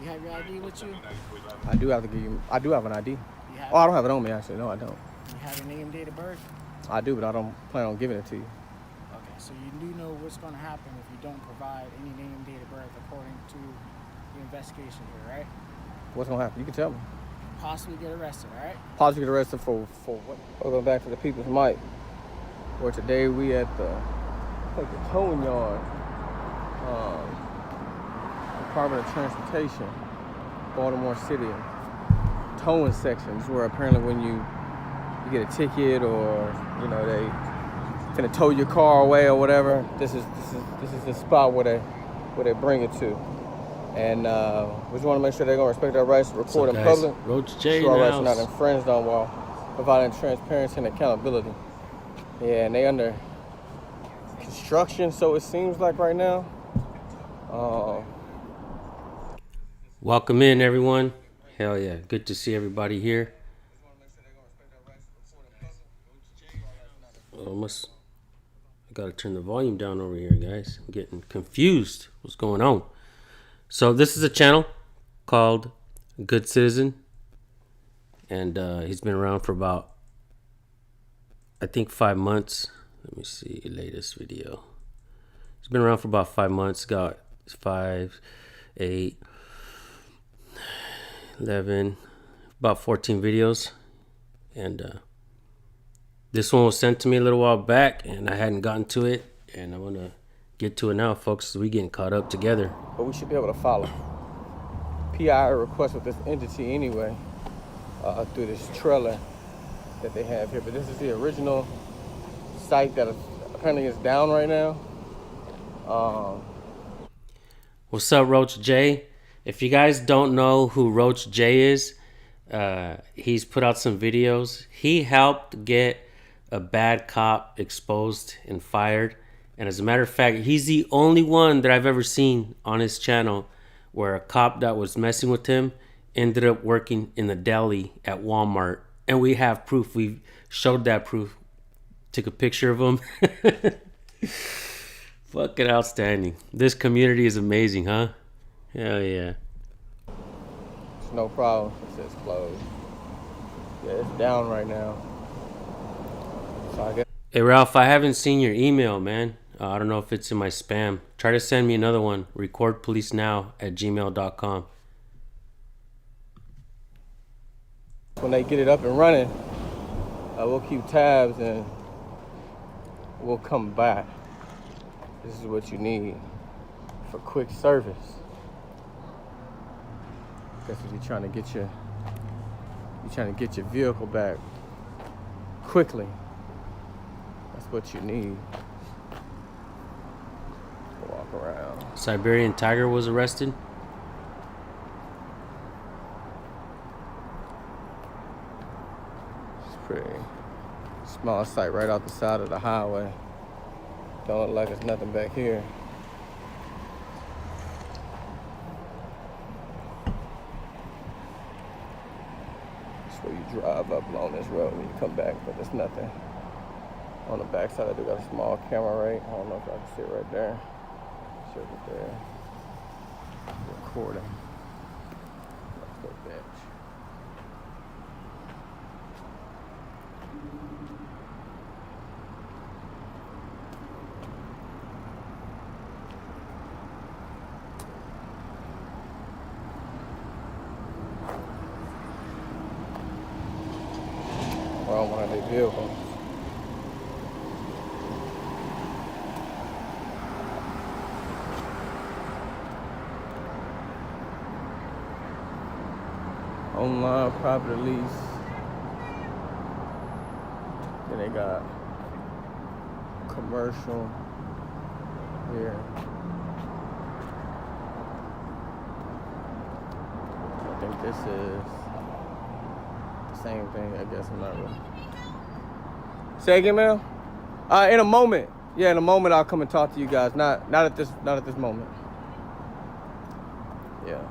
You have your ID with you? I do have to give you. I do have an ID. Have, Oh, I don't have it on me actually. No, I don't. You have your name, date of birth? I do, but I don't plan on giving it to you. Okay, so you do know what's going to happen if you don't provide any name, date of birth according to the investigation here, right? What's gonna happen? You can tell me. Possibly get arrested, all right? Possibly get arrested for what? Going back to the People's Mic, where today we at the towing yard, Department of Transportation, Baltimore City, towing sections where apparently when you get a ticket or they finna tow your car away or whatever, this is the spot where they bring it to. And we just want to make sure they're gonna respect our rights to record in public. Roach J our rights are not infringed on while providing transparency and accountability. Yeah, and they under construction, so it seems like right now. Welcome in, everyone. Hell yeah, good to see everybody here. I gotta turn the volume down over here, guys. I'm getting confused. What's going on? So this is a channel called Good Citizen, and he's been around for about, I think, 5 months. Let me see, latest video. He's been around for about 5 months. Got 5, 8, 11, about 14 videos. And this one was sent to me a little while back, and I hadn't gotten to it. And I want to get to it now, folks. We getting caught up together. But we should be able to follow. PI request with this entity anyway, through this trailer that they have here. But this is the original site that apparently is down right now. What's up, Roach J? If you guys don't know who Roach J is, he's put out some videos. He helped get a bad cop exposed and fired. And as a matter of fact, he's the only one that I've ever seen on his channel where a cop that was messing with him ended up working in the deli at Walmart. And we have proof. We showed that proof. Took a picture of him. Fucking outstanding. This community is amazing, huh? Hell yeah. It's no problem. It says closed. Yeah, it's down right now. So I guess. Hey, Ralph, I haven't seen your email, man. I don't know if it's in my spam. Try to send me another one. recordpolicenow@gmail.com. When they get it up and running, we'll keep tabs and we'll come back. This is what you need for quick service. That's what you're trying to get your vehicle back quickly. That's what you need. Walk around. Siberian Tiger was arrested. It's pretty small site right off the side of the highway. Don't look like there's nothing back here. That's where you drive up along this road when you come back, but there's nothing. On the back side, I do got a small camera right. I don't know if I can see it right there. See it right there. Recording. Let's go bitch. We're on one of their vehicles. Online property lease. Then they got commercial here. I think this is the same thing. I guess I'm not really. Say again, ma'am. In a moment. Yeah, in a moment I'll come and talk to you guys. Not at this moment. Yeah.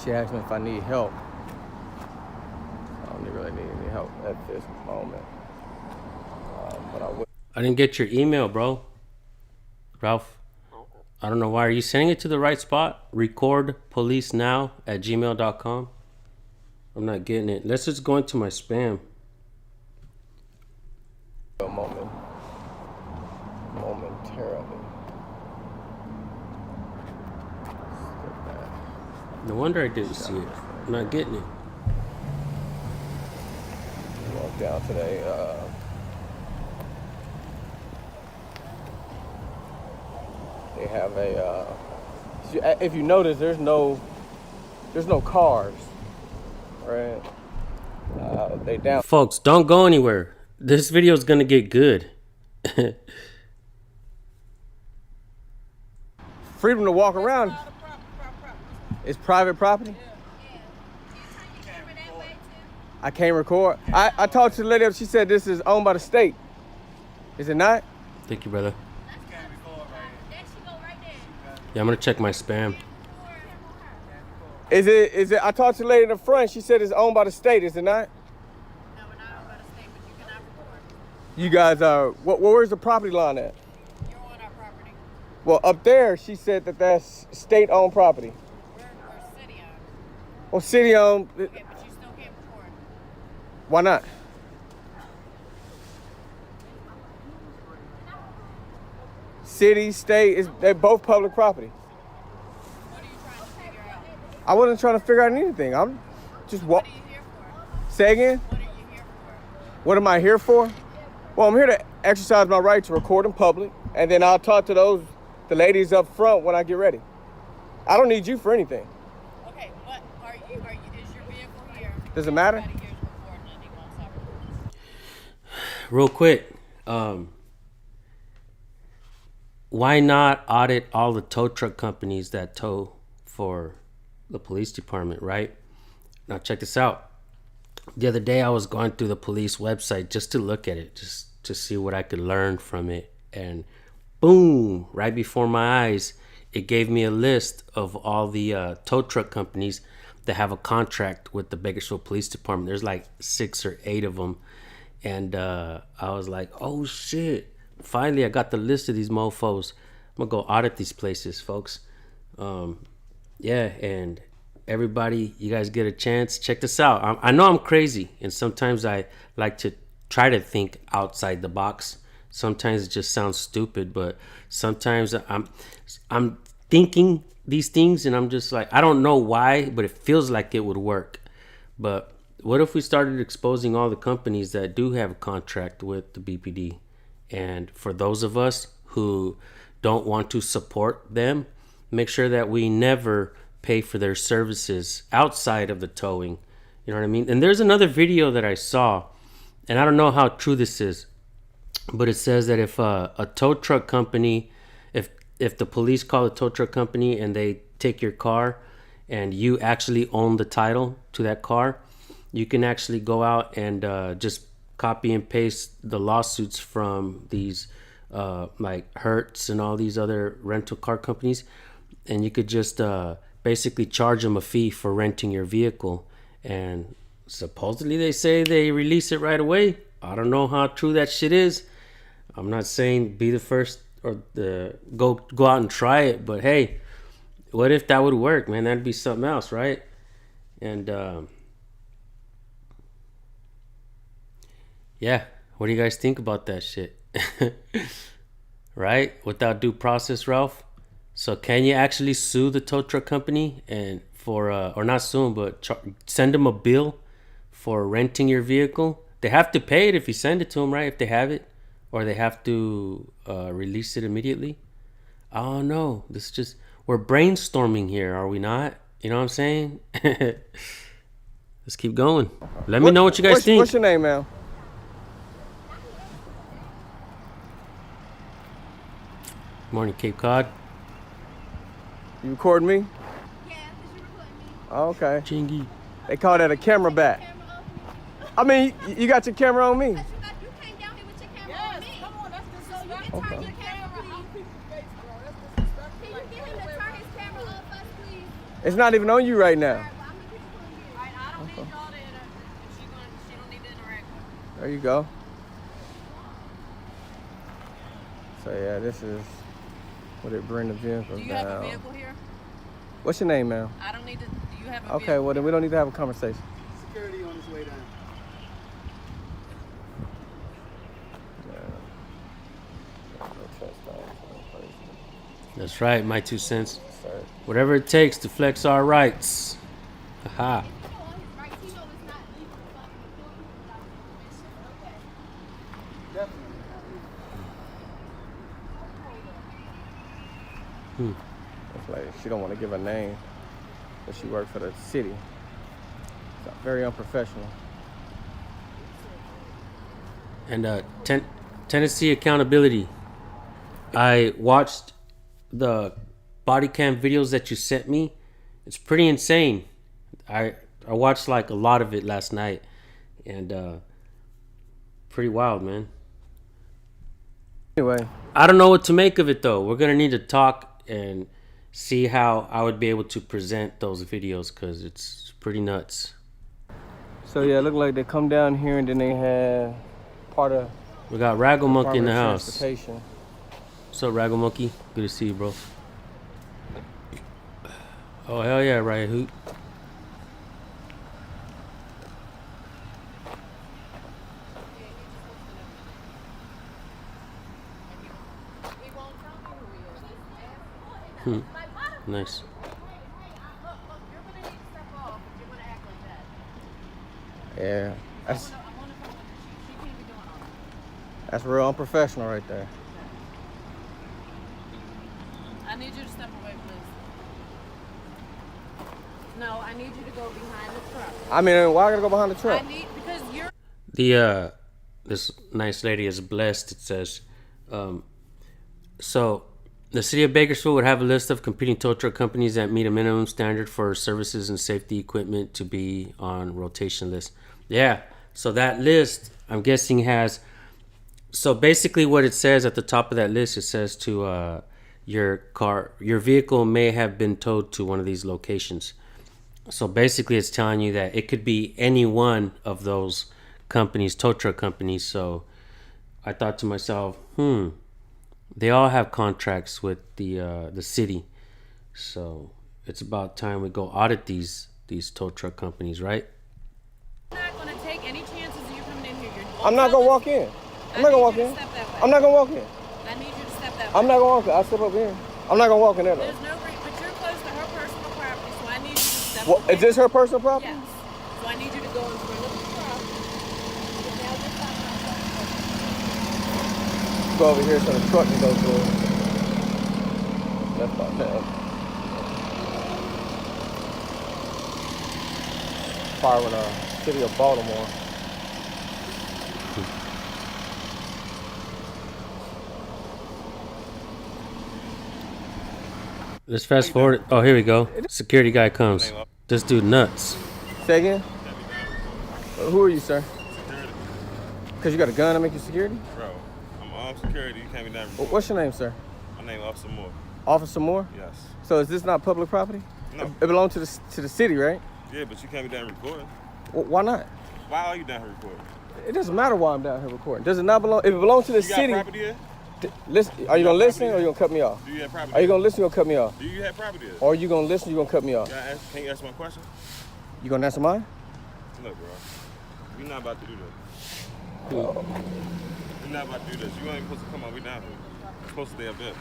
She asked me if I need help. I don't really need any help at this moment. But I would. I didn't get your email, bro. Ralph. I don't know why. Are you sending it to the right spot? Recordpolicenow@gmail.com. I'm not getting it. Let's just go into my spam. A moment. Momentarily. Step back. No wonder I didn't see it. I'm not getting it. Walk down today. They have a. If you notice, there's no cars, right? They down. Folks, don't go anywhere. This video is gonna get good. Freedom to walk around. It's private property. I can't record. I talked to the lady. She said this is owned by the state. Is it not? Thank you, brother. Yeah, I'm gonna check my spam. Is it? I talked to the lady in the front. She said it's owned by the state. Is it not? No, we're not owned by the state, but you cannot record. You guys are. Where's the property line at? You're on our property. Well, up there, she said that that's state-owned property. We're city-owned. Well, city-owned. Okay, but you still can't record. Why not? City, state, they're both public property. What are you trying to figure out? I wasn't trying to figure out anything. I'm just What are you here for? Say again? What are you here for? What am I here for? Well, I'm here to exercise my right to record in public, and then I'll talk to the ladies up front when I get ready. I don't need you for anything. Okay, what are you, is your vehicle here? Does it matter? Everybody here is recording and he wants that. Real quick, why not audit all the tow truck companies that tow for the police department, right? Now check this out. The other day I was going through the police website just to look at it, just to see what I could learn from it. And boom, right before my eyes, it gave me a list of all the tow truck companies that have a contract with the Bakersfield Police Department. There's like 6 or 8 of them. And I was like, oh shit. Finally, I got the list of these mofos. I'm gonna go audit these places, folks. Yeah, and everybody, you guys get a chance, check this out. I know I'm crazy, and sometimes I like to try to think outside the box. Sometimes it just sounds stupid, but sometimes I'm thinking these things, and I'm just like, I don't know why, but it feels like it would work. But what if we started exposing all the companies that do have a contract with the BPD? And for those of us who don't want to support them, make sure that we never pay for their services outside of the towing. You know what I mean? And there's another video that I saw, and I don't know how true this is, but it says that if a tow truck company, if the police call a tow truck company and they take your car and you actually own the title to that car, you can actually go out and just copy and paste the lawsuits from these like Hertz and all these other rental car companies, and you could just basically charge them a fee for renting your vehicle. And supposedly they say they release it right away. I don't know how true that shit is. I'm not saying be the first or go out and try it, but hey, what if that would work, man? That'd be something else, right? And yeah, what do you guys think about that shit? Right? Without due process, Ralph. So can you actually sue the tow truck company and for or not sue them, but send them a bill for renting your vehicle? They have to pay it if you send it to them, right? If they have it, or they have to release it immediately. I don't know. This is just, we're brainstorming here, are we not? You know what I'm saying? Let's keep going. Let me know what you guys think. What's your name, man? Morning, Cape Cod. You recording me? Yeah, because you're recording me. Oh, okay. Chingy. They call that a camera back. Camera off me. I mean, you got your camera on me. You came down here with your camera on me. Come on, that's disrespectful. So you can turn your camera off. Can you get him to turn his camera off us, please? It's not even on you right now. Well, I'm gonna keep recording you. Alright, I don't need y'all to interact. She don't need to interact with me. There you go. So yeah, this is where they bring the vehicles Do you down. have a vehicle here? What's your name, ma'am? I don't need to. Do you have a Okay, vehicle? well then we don't need to have a conversation. Security on his way down. That's right, my 2 cents. Sorry. Whatever it takes to flex our rights. Haha. If you know all his rights, he know it's not legal to fucking report him without his permission. Okay. Definitely. It's like she don't want to give a name, but she worked for the city. It's very unprofessional. And Tennessee accountability. I watched the body cam videos that you sent me. It's pretty insane. I watched like a lot of it last night, and pretty wild, man. Anyway, I don't know what to make of it though. We're gonna need to talk and see how I would be able to present those videos because it's pretty nuts. so yeah, it looked like they come down here and then they have part of We got Raggle Monkey in Department the of house. Transportation. What's up, Raggle Monkey? Good to see you, bro. Oh hell yeah, right, Hoot. He won't tell me who he is. Nice. Look, you're gonna need to step off if you're gonna act like that. Yeah, that's I'm on the phone with her. She can't be doing all that. that's real unprofessional right there. I need you to step away, please. No, I need you to go behind the truck. I mean, why I gotta go behind the I truck? need because you're. The this nice lady is blessed. It says, so the city of Bakersfield would have a list of competing tow truck companies that meet a minimum standard for services and safety equipment to be on rotation list. Yeah. So that list, I'm guessing, has. So basically, what it says at the top of that list, it says to your vehicle may have been towed to one of these locations. So basically, it's telling you that it could be any one of those companies, tow truck companies. So I thought to myself, they all have contracts with the city. So it's about time we go audit these tow truck companies, right? I'm not gonna take any chances of you coming in here. I'm not gonna walk in. I'm not gonna walk in. I'm not gonna walk in. I need you to step that way. I'm not gonna walk in. I'll step up here. I'm not gonna walk in there though. There's no reason, but you're close to her personal property, so I need you to step Well, away. is this her personal property? Yes. So I need you to go in front of the truck. Get down this side of my truck. Go over here so the truck can go through. That's about that. Fire with city of Baltimore. Let's fast forward. Oh, here we go. Security guy comes. This dude nuts. Say again? Who are you, sir? Because you got a gun to make you security? Bro, I'm armed security. You can't be that report. What's your name, sir? My name Officer Moore. Officer Moore? Yes. So is this not public property? No. It belongs to the city, right? Yeah, but you can't be down recording. Why not? Why are you down here recording? It doesn't matter why I'm down here recording. Does it not belong? If it belongs to the You got city, property here? listen. Are you gonna listen or you gonna cut me off? Do you have property Are you here? gonna listen or cut me off? Do you have property here? Or are you gonna listen? Or you gonna cut me off? Can you answer my question? You gonna answer mine? Look, bro. We're not about to do that. We're not about to do this. You ain't supposed to come out. We down here. You're supposed to stay up there.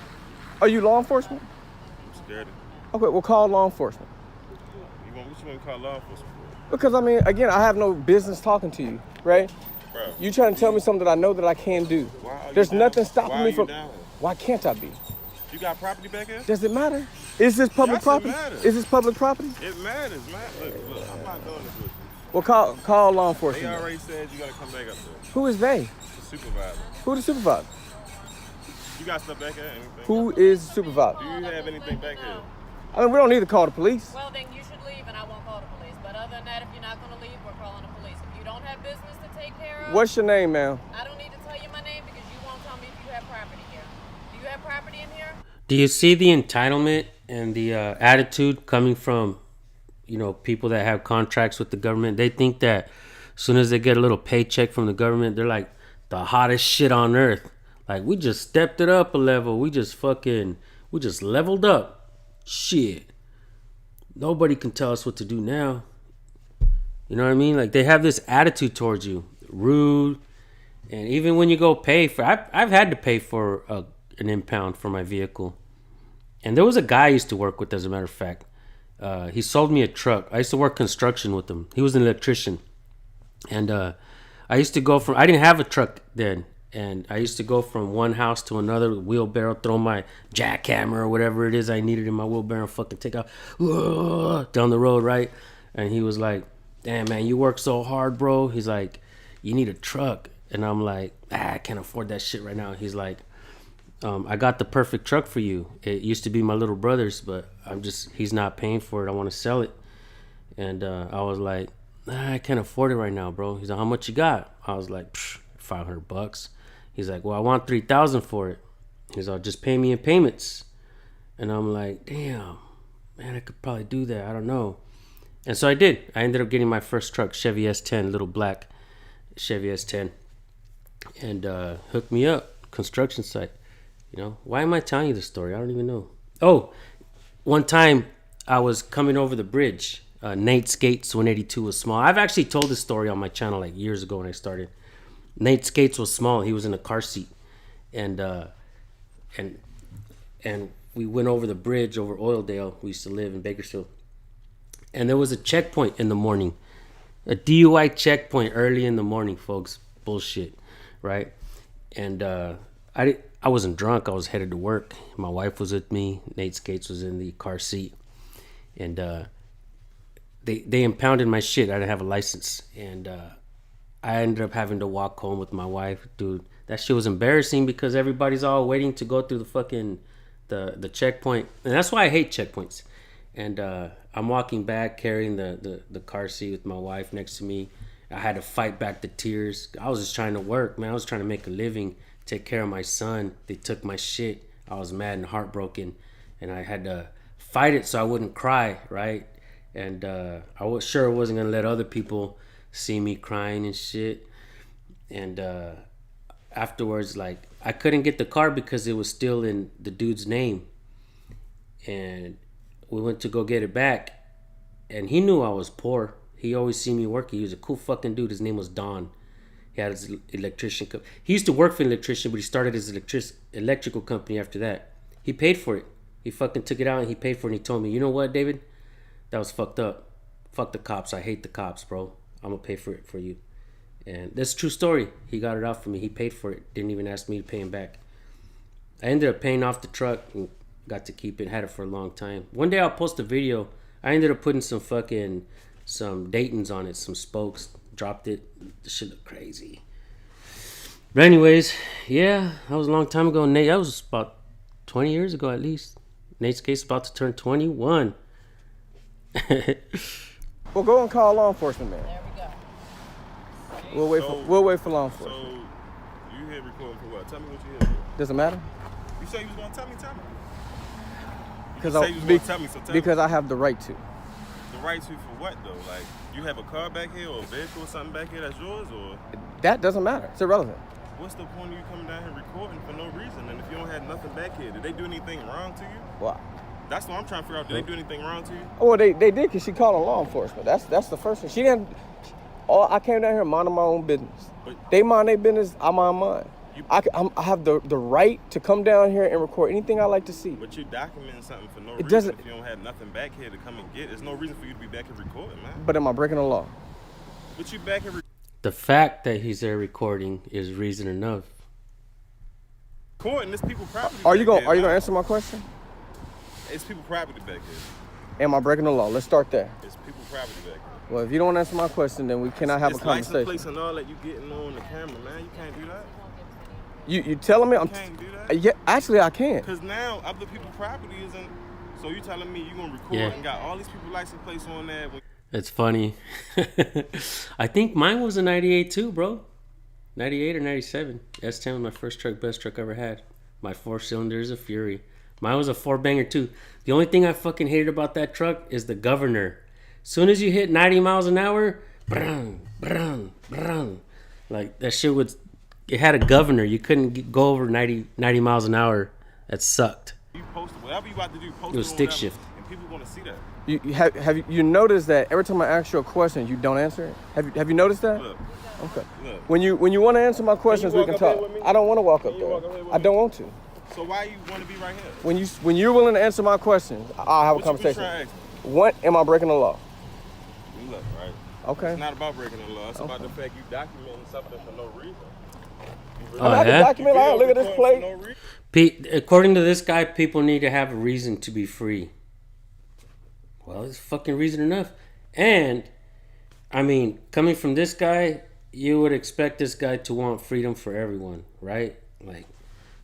Are you law enforcement? I'm scared. Okay, we'll call law enforcement. What you want to call law enforcement for? Because I mean, again, I have no business talking to you, right? Bro. You trying to tell me something that I know that I can do. Why are you There's down nothing here? stopping Why are me you from. down here? Why can't I be? You got property back here? Does it matter? Is this public Yes, it property? matters. Is this public property? It matters, man. Look, I'm not doing this with you. Well, call law They enforcement. already said you gotta come back up there. Who is they? The supervisor. Who the supervisor? You got stuff back here? Anything? Who is the supervisor? Do you have anything back here? I mean, we don't need to call the police. Well, then you should leave and I won't call the police. But other than that, if you're not going to leave, we're calling the police. If you don't have business to take care of, What's your name, ma'am? I don't need to tell you my name because you won't tell me if you have property here. Do you have property in here? Do you see the entitlement and the attitude coming from, people that have contracts with the government? They think that as soon as they get a little paycheck from the government, they're like the hottest shit on earth. Like, we just stepped it up a level. We We just leveled up. Shit. Nobody can tell us what to do now. You know what I mean? Like, they have this attitude towards you. Rude. And even when you go pay for... I've had to pay for an impound for my vehicle. And there was a guy I used to work with, as a matter of fact. He sold me a truck. I used to work construction with him. He was an electrician. And I used to go from... I didn't have a truck then. And I used to go from one house to another, wheelbarrow, throw my jackhammer or whatever it is I needed in my wheelbarrow, fucking take out down the road, right? And he was like, damn, man, you work so hard, bro. He's like, you need a truck. And I'm like, I can't afford that shit right now. He's like, I got the perfect truck for you. It used to be my little brother's, but he's not paying for it. I want to sell it. And I was like, I can't afford it right now, bro. He's like, how much you got? I was like, $500. He's like, well, I want $3,000 for it. He's like, just pay me in payments. And I'm like, damn, man, I could probably do that. I don't know. And so I did. I ended up getting my first truck, Chevy S10, little black Chevy S10. And hooked me up, construction site. You know, why am I telling you this story? I don't even know. Oh, one time I was coming over the bridge. Nate Skates 182 was small. I've actually told this story on my channel like years ago when I started. Nate Skates was small. He was in a car seat, and we went over the bridge over Oildale. We used to live in Bakersfield, and there was a checkpoint in the morning, a DUI checkpoint early in the morning, folks. Bullshit, right? And I wasn't drunk. I was headed to work. My wife was with me. Nate Skates was in the car seat, and they impounded my shit. I didn't have a license, and I ended up having to walk home with my wife. Dude, that shit was embarrassing because everybody's all waiting to go through the fucking the checkpoint. And that's why I hate checkpoints. And I'm walking back carrying the car seat with my wife next to me. I had to fight back the tears. I was just trying to work, man. I was trying to make a living, take care of my son. They took my shit. I was mad and heartbroken. And I had to fight it so I wouldn't cry, right? And I was sure I wasn't going to let other people see me crying and shit. And afterwards, like, I couldn't get the car because it was still in the dude's name. And we went to go get it back, and he knew I was poor. He always seen me working. He was a cool fucking dude. His name was Don. He had his electrician he used to work for an electrician, but he started his electrical company after that. He paid for it. He fucking took it out and he paid for it, and he told me, you know what, David? That was fucked up. Fuck the cops. I hate the cops, bro. I'm gonna pay for it for you. And that's a true story. He got it out for me. He paid for it. Didn't even ask me to pay him back. I ended up paying off the truck and got to keep it. Had it for a long time. One day I'll post a video. I ended up putting some Daytons on it, some spokes. Dropped it. The shit looked crazy. But anyways, yeah, that was a long time ago. Nate, that was about 20 years ago at least. Nate's case about to turn 21. Well, go and call law enforcement, man. There we go. We'll wait for law enforcement. So, you here recording for what? Tell me what you here for. Does it matter? You say you was gonna tell me. Because because I have the right to. The right to for what though? Like, you have a car back here or a vehicle or something back here that's yours, or? That doesn't matter. It's irrelevant. What's the point of you coming down here recording for no reason? And if you don't have nothing back here, did they do anything wrong to you? Well, that's what I'm trying to figure out. Did they do anything wrong to you? Well, they did because she called on law enforcement. That's the first thing. She didn't. I came down here minding my own business. But they mind their business. I mind mine. I have the right to come down here and record anything I like to see. But you're documenting something for no reason. If you don't have nothing back here to come and get, there's no reason for you to be back here recording, man. But am I breaking the law? But you back here. The fact that he's there recording is reason enough. Recording this people property. Are you gonna answer my question? It's people property back here. Am I breaking the law? Let's start there. It's people property back here. Well, if you don't answer my question, then we cannot have a conversation. License plates and all that you getting on the camera, man. You can't do that. You telling me? You can't do that? Yeah, actually I can. Because now other people property isn't. So you telling me you gonna record and got all these people license plates on there? It's funny. I think mine was a 98 too, bro. 98 or 97. S10 was my first truck, best truck I ever had. My 4-cylinder is a Fury. Mine was a 4-banger too. The only thing I fucking hated about that truck is the governor. Soon as you hit 90 miles an hour, brung, brung, brung. Like, that shit would... It had a governor. You couldn't go over 90 miles an hour. That sucked. You you post it, whatever you about to do, post Do a it on stick whatever, shift. and people want to see that. You noticed that every time I ask you a question, you don't answer it? Have you noticed that? Look, Okay. look. When you want to answer my questions, we walk can up here talk. with me? I don't want to walk up Can you there. walk up here with I me? don't want to. So why you want to be right here? When you're willing to answer my questions, I'll have a What you conversation. trying to ask me? What am I breaking the law? You look, right? Okay. It's not about breaking the law. It's about the fact you documenting something for no reason. Oh, I can yeah? document. Like, look at this Recording plate. for no reason. According to this guy, people need to have a reason to be free. Well, it's fucking reason enough. And, I mean, coming from this guy, you would expect this guy to want freedom for everyone, right? Like,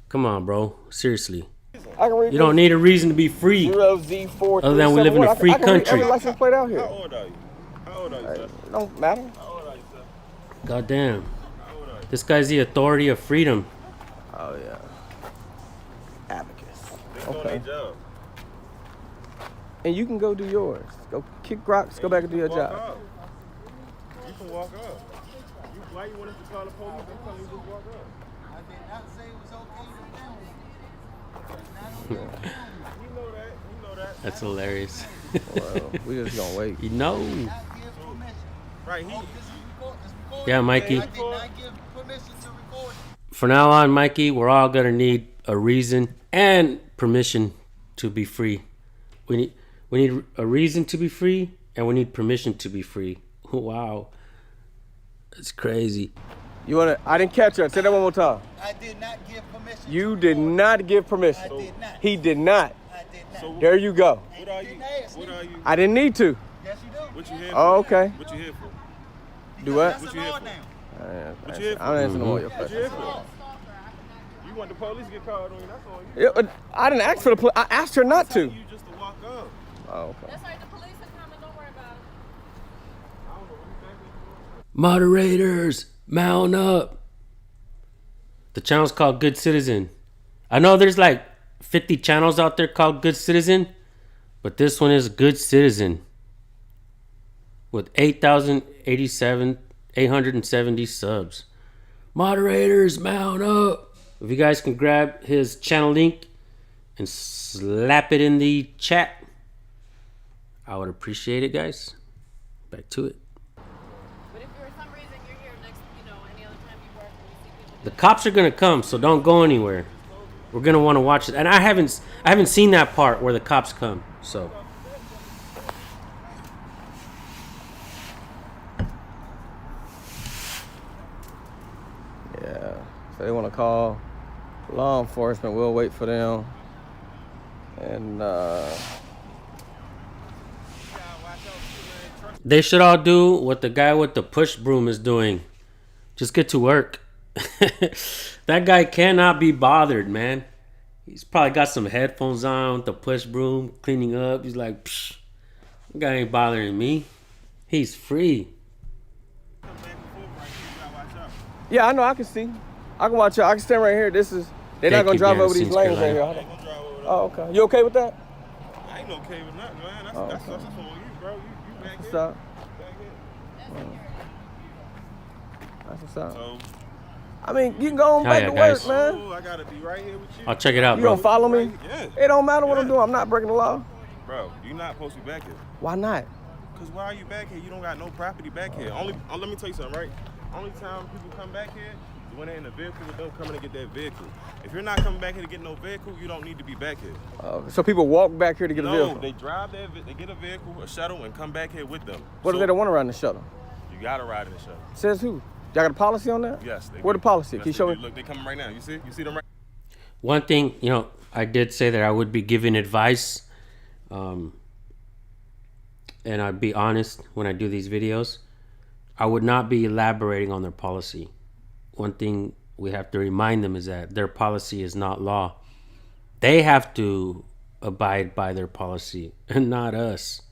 come on, bro. Seriously. I can read. You don't need a reason to be free. 0Z4. Other than we live in a free country. Every license plate out here. How old are you? How old are you, sir? It don't matter. How old are you, sir? Goddamn. How old are you? This guy's the authority of freedom. Oh yeah. Abacus. They doing Okay. their job. And you can go do yours. Go kick rocks. Go back and do your Walk job. up. You can walk up. Why you want us to call the police? I'm telling you just walk up. I did not say it was okay to film. It's not okay to film. You know that. You know that. That's hilarious. Well, we just gonna wait. You know. Not give permission. Right, Oh, this is recorded. Yeah, Mikey. I did not give permission to record. From now on, Mikey, we're all gonna need a reason and permission to be free. We need a reason to be free, and we need permission to be free. Wow, it's crazy. You wanna? I didn't catch her. Say that one more time. I did not give permission. You to did record. not give permission. I did not. He did not. I did not. So There you go. what are you? Didn't ask me. What are you? I didn't need to. Yes, you do. What you here for? Oh, okay. What you here for? Do what? That's What a you here law for? now. What you here for? I'm answering all your What you questions. here for? You want the police to get called on you? That's on you. Yeah, but I didn't ask for the police. I asked her not to. You just to walk up. Oh, okay. That's right. The police are coming. Don't worry about it. I don't know what you think. Moderators, mount up. The channel's called Good Citizen. I know there's like 50 channels out there called Good Citizen, but this one is Good Citizen with 870 subs. Moderators, mount up. If you guys can grab his channel link and slap it in the chat, I would appreciate it, guys. Back to it. But if for some reason you're here next, any other time you work and you see people The cops are gonna come, so don't go anywhere. We're gonna want to watch it, and I haven't seen that part where the cops come. So Yeah. So they want to call law enforcement. We'll wait for them. And they should all do what the guy with the push broom is doing. Just get to work. That guy cannot be bothered, man. He's probably got some headphones on with the push broom, cleaning up. He's like, psh, that guy ain't bothering me. He's free. yeah, I know. I can see. I can watch out. I can stand right here. They're not gonna Thank you, drive over Garrison, these lanes right Carolina. here. I ain't gonna drive over there. Oh, okay. You okay with that? I ain't okay with nothing, man. That's, Oh, that's, okay. that's on you, bro. You back What's here. up? Back here. That's what's up. So, I mean, you can go on Hell back yeah, to guys. work, man. oh, I gotta be right here with you. I'll check it out, You bro. gonna follow me? Yeah. It don't matter what I'm Yeah. doing. I'm not breaking the law. Bro, you're not supposed to be back here. Why not? Cause why are you back here? You don't got no property back here. Let me tell you something, right? Only time people come back here is when they're in the vehicle with them coming to get that vehicle. If you're not coming back here to get no vehicle, you don't need to be back here. So people walk back here to get a No, vehicle. they drive they get a vehicle, a shuttle, and come back here with them. What if they don't want to ride in the shuttle? You gotta ride in the shuttle. Says who? Y'all got a policy on that? Yes. They Where do. the policy? Yes, Can you they show do. me? Look, they coming right now. You see? You see them right? One thing, I did say that I would be giving advice, and I'd be honest when I do these videos. I would not be elaborating on their policy. One thing we have to remind them is that their policy is not law. They have to abide by their policy and not us,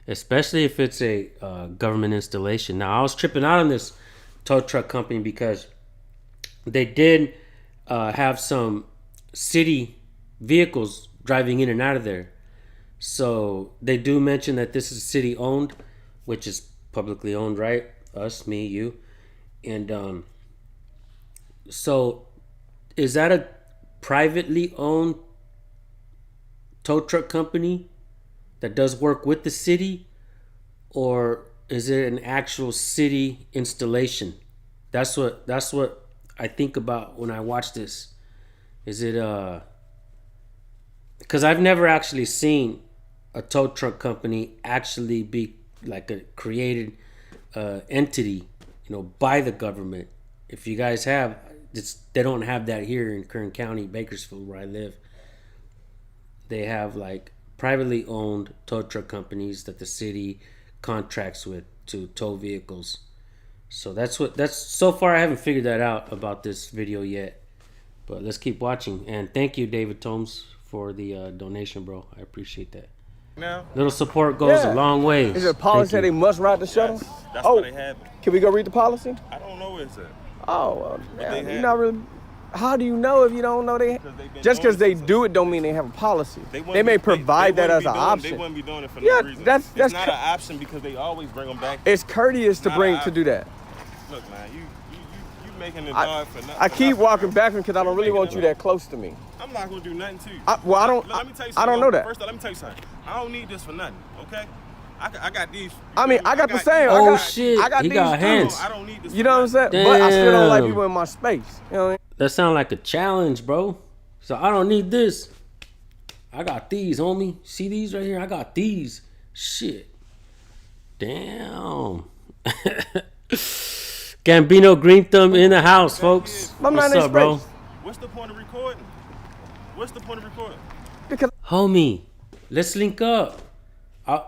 especially if it's a government installation. Now, I was tripping out on this tow truck company because they did have some city vehicles driving in and out of there. So they do mention that this is city owned, which is publicly owned, right? Us, me, you. And so is that a privately owned tow truck company that does work with the city, or is it an actual city installation? That's what I think about when I watch this. Is it because I've never actually seen a tow truck company actually be like a created entity, by the government. If you guys have, they don't have that here in Kern County, Bakersfield, where I live. They have like privately owned tow truck companies that the city contracts with to tow vehicles. So that's so far I haven't figured that out about this video yet. But let's keep watching. And thank you, David Tomes, for the donation, bro. I appreciate that. Now, Little support goes a long way. Is it a policy that they must ride the shuttle? yes, that's why they have it. Can we go read the policy? I don't know where it's at. Oh, well, But yeah, they you're have not it. really. How do you know if you don't know they? Because they've been Just because doing they it do it don't mean they have a policy. wouldn't They may be- provide that as wouldn't an be doing- option. They wouldn't be doing it for Yeah, no reason. that's it's not co- an option because they always bring them back. It's courteous to Not bring an to do that. Look, man, you making it hard for nothing. I keep walking back because I don't really You're want you making it that close to me. I'm not gonna do nothing to you. Let me tell you something. I don't know that. First off, let me tell you something. I don't need this for nothing, okay? I got these. I mean, I got the same. Oh, I shit. got He these got too. hands. I don't need this. You know what I'm saying? Damn. But I still don't like people in my space. You know what I mean? That sounds like a challenge, bro. So I don't need this. I got these, homie. See these right here? I got these. Shit. Damn. Gambino Green Thumb in the house, folks. I'm not What's in up, bro? space. What's the point of recording? What's the point of recording? Because Homie, let's link up.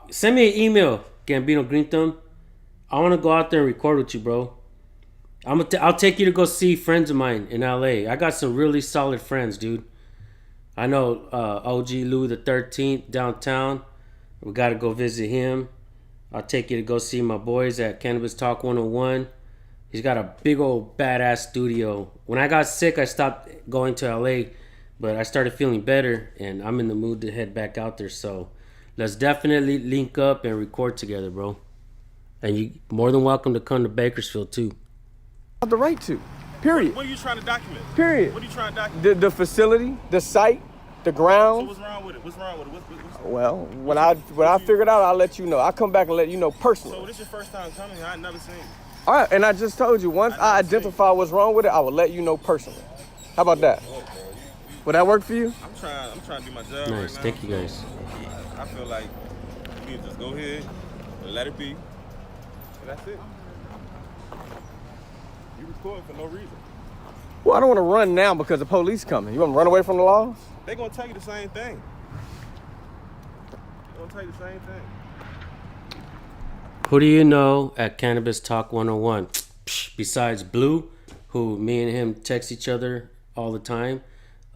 Send me an email, Gambino Green Thumb. I want to go out there and record with you, bro. I'll take you to go see friends of mine in LA. I got some really solid friends, dude. I know OG Louis the 13th downtown. We got to go visit him. I'll take you to go see my boys at Cannabis Talk 101. He's got a big old badass studio. When I got sick, I stopped going to LA, but I started feeling better, and I'm in the mood to head back out there. So let's definitely link up and record together, bro. And you're more than welcome to come to Bakersfield, too. I have the right to. Period. What are you trying to document? Period. What are you trying to document? The facility, the site, the So ground. what's wrong with it? What's wrong with it? What's Well, when I figured out, I'll let you know. I'll come back and let you know personally. So this your first time coming? I ain't never seen you. All right, and I just told you, once I identify what's wrong with it, I will let you know personally. How about that? Would that work for you? I'm trying to do my job Nice. right now. Thank you, guys. I feel like you need to just go ahead and let it be. And that's it. You recording for no reason. Well, I don't want to run now because the police coming. You want to run away from the laws? They gonna tell you the same thing. They gonna tell you the same thing. Who do you know at Cannabis Talk 101? Besides Blue, who me and him text each other all the time.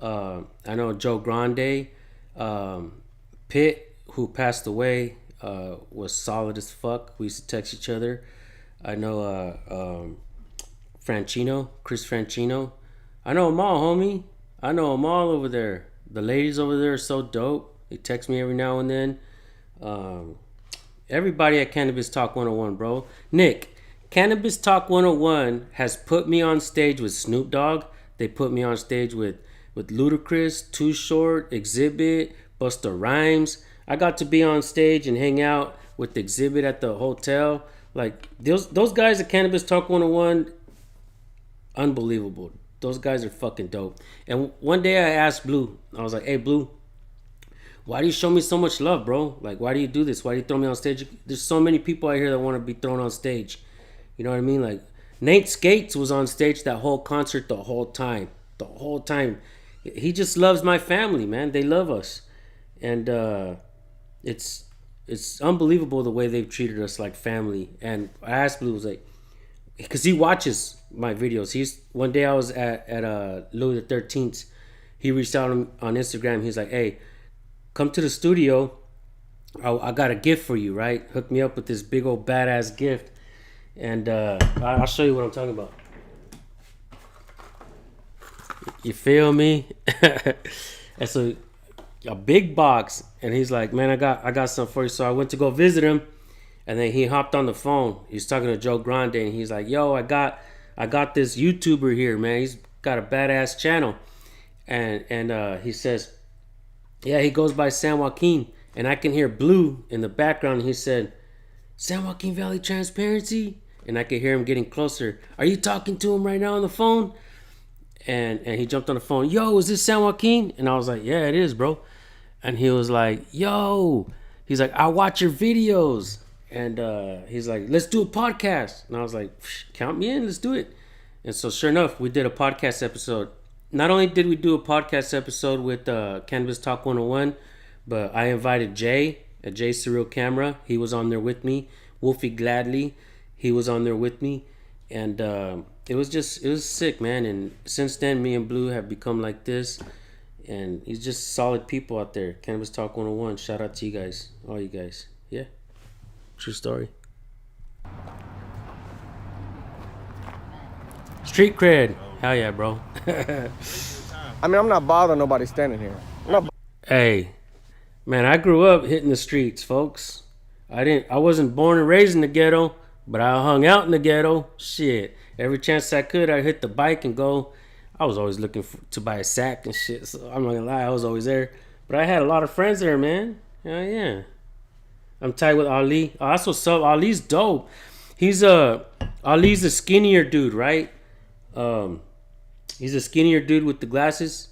I know Joe Grande. Pitt, who passed away, was solid as fuck. We used to text each other. I know Chris Franchino. I know them all, homie. I know them all over there. The ladies over there are so dope. They text me every now and then. Everybody at Cannabis Talk 101, bro. Nick, Cannabis Talk 101 has put me on stage with Snoop Dogg. They put me on stage with Ludacris, Too Short, Exhibit, Busta Rhymes. I got to be on stage and hang out with Exhibit at the hotel. Like, those guys at Cannabis Talk 101, unbelievable. Those guys are fucking dope. And one day I asked Blue, I was like, hey, Blue, why do you show me so much love, bro? Like, why do you do this? Why do you throw me on stage? There's so many people out here that want to be thrown on stage. You know what I mean? Like, Nate Skates was on stage that whole concert the whole time. The whole time. He just loves my family, man. They love us. And it's unbelievable the way they've treated us like family. And I asked Blue, was like, because he watches my videos. One day I was at Louis the 13th. He reached out on Instagram. He's like, hey, come to the studio. I got a gift for you, right? Hook me up with this big old badass gift. And I'll show you what I'm talking about. You feel me? It's a big box. And he's like, man, I got something for you. So I went to go visit him. And then he hopped on the phone. He's talking to Joe Grande. And he's like, yo, I got this YouTuber here, man. He's got a badass channel. And he says, Yeah, he goes by San Joaquin, and I can hear Blue in the background. He said, San Joaquin Valley Transparency, and I could hear him getting closer. Are you talking to him right now on the phone? And he jumped on the phone. Yo, is this San Joaquin? And I was like, yeah, it is, bro. And he was like, yo. He's like, I watch your videos. And he's like, let's do a podcast. And I was like, count me in, let's do it. And so sure enough, we did a podcast episode. Not only did we do a podcast episode with Cannabis Talk 101, but I invited Jay, a Jay Surreal Camera. He was on there with me. Wolfie Gladly, he was on there with me. And it was sick, man. And since then, me and Blue have become like this. And he's just solid people out there. Cannabis Talk 101. Shout out to you guys. All you guys. Yeah. True story. Street cred. Hell yeah, bro. I mean, I'm not bothering nobody standing here. Hey, man, I grew up hitting the streets, folks. I wasn't born and raised in the ghetto, but I hung out in the ghetto. Shit. Every chance I could, I'd hit the bike and go. I was always looking to buy a sack and shit, so I'm not gonna lie, I was always there. But I had a lot of friends there, man. Hell yeah. I'm tight with Ali. Oh, that's what's up. Ali's dope. Ali's a skinnier dude, right? He's a skinnier dude with the glasses.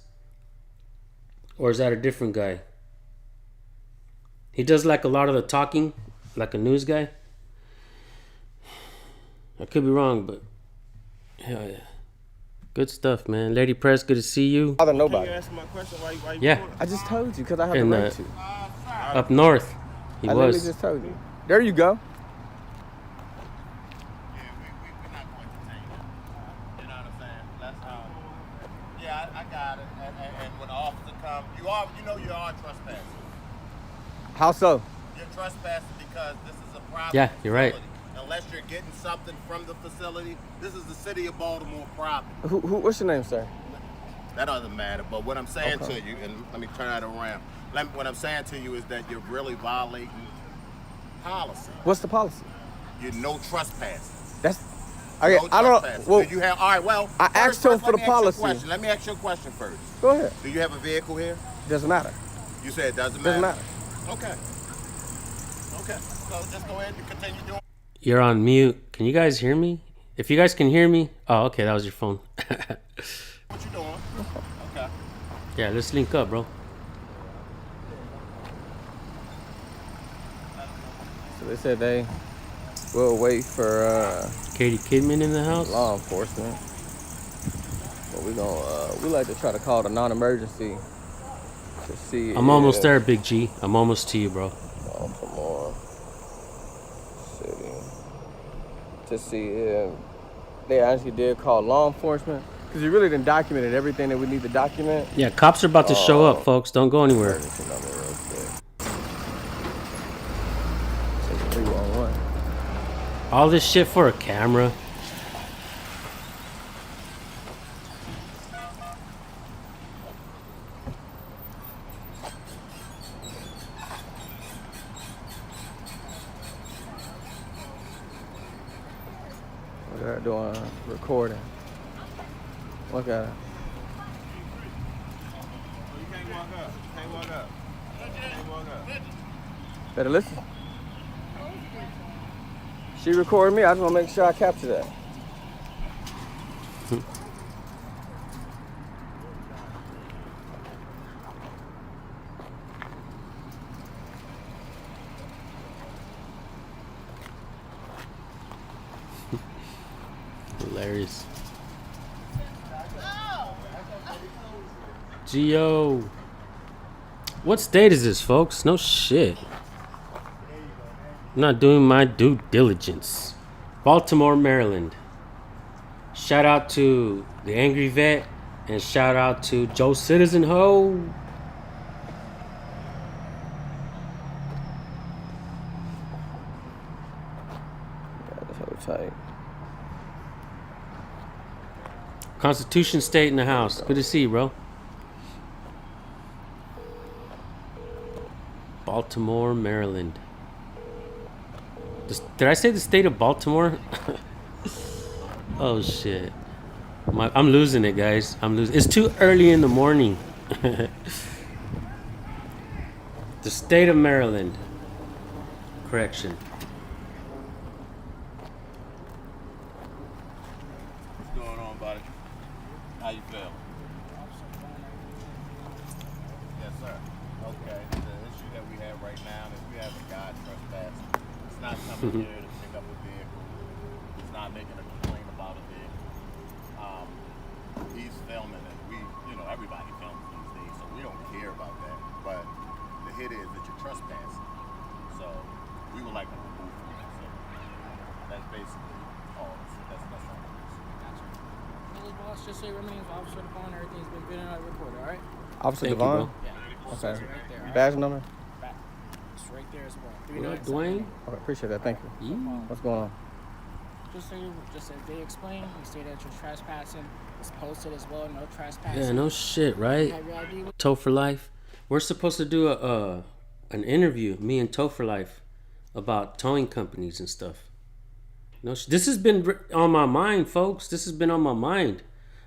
Or is that a different guy? He does like a lot of the talking, like a news guy. I could be wrong, but hell yeah. Good stuff, man. Lady Press, good to see you. Bother Can nobody. you answer my question? Why you Yeah. doing it? I just told you because I have the And, right to. Up north, he I literally was. just told you. There you go. Yeah, we're not going to change it. You know what I'm saying? That's yeah, I got it. And when the officer comes, you are trespassing. How so? You're trespassing because this is a private Yeah, you're right. facility. Unless you're getting something from the facility, this is the city of Baltimore property. What's your name, sir? That doesn't matter. But what I'm saying Okay. to you, and let me turn that around. What I'm saying to you is that you're really violating policy. What's the policy? You're no trespassing. That's okay. No I don't. trespassing. Well, Do you have? All right. Well, I asked him for the policy. Let me ask you a question first. go ahead. Do you have a vehicle here? Doesn't matter. You said it doesn't matter. Doesn't matter. Okay. Okay. So just go ahead and continue doing. You're on mute. Can you guys hear me? If you guys can hear me, oh, okay, that was your phone. What you doing? Okay. Yeah, let's link up, bro. So they said they will wait for Katie Kidman in the house. law enforcement. But we like to try to call the non-emergency to see. I'm almost if there, Big G. I'm almost to you, bro. Baltimore City to see if they actually did call law enforcement, because you really didn't documented everything that we need to document. Yeah, cops are about to show up, folks. Don't go anywhere. Emergency number real quick. It's 311. All this shit for a camera. They're doing recording. Look at it. You can't walk up. You can't walk up. You can't walk up. Better listen. She recorded me. I just want to make sure I capture that. Hilarious. Geo. What state is this, folks? No shit. I'm not doing my due diligence. Baltimore, Maryland. Shout out to the Angry Vet and shout out to Joe Citizen Ho. Yeah, that's so tight. Constitution State in the house. Good to see you, bro. Baltimore, Maryland. Did I say the state of Baltimore? Oh shit. I'm losing it, guys. I'm losing. It's too early in the morning. The state of Maryland. Correction. What's going on, buddy? How you feel? Yes, sir. Okay. The issue that we have right now is we have a guy trespassing. It's not coming here to pick up a vehicle. He's not making a complaint about a vehicle. He's filming it. Everybody films these days, so we don't care about that. But the hit is that you're trespassing. So we would like to remove from that. So that's basically all. That's all it is. Gotcha. Hello, boss. Just say remains Officer Devon. Everything's been good and recorded, all right? Officer Thank you, Devon? bro. Yeah. Okay. It's right there, all right? Badge number? It's right there as well. What up, 3979. Dwayne? Okay, appreciate that. Thank you. Yeah. What's going on? Just as they explain, you say that you're trespassing. It's posted as well. No trespassing. Yeah, no shit, right? Have your ID with Toe for Life. We're supposed to do an interview, me and Toe for Life, about towing companies and stuff. No, this has been on my mind, folks. This has been on my mind,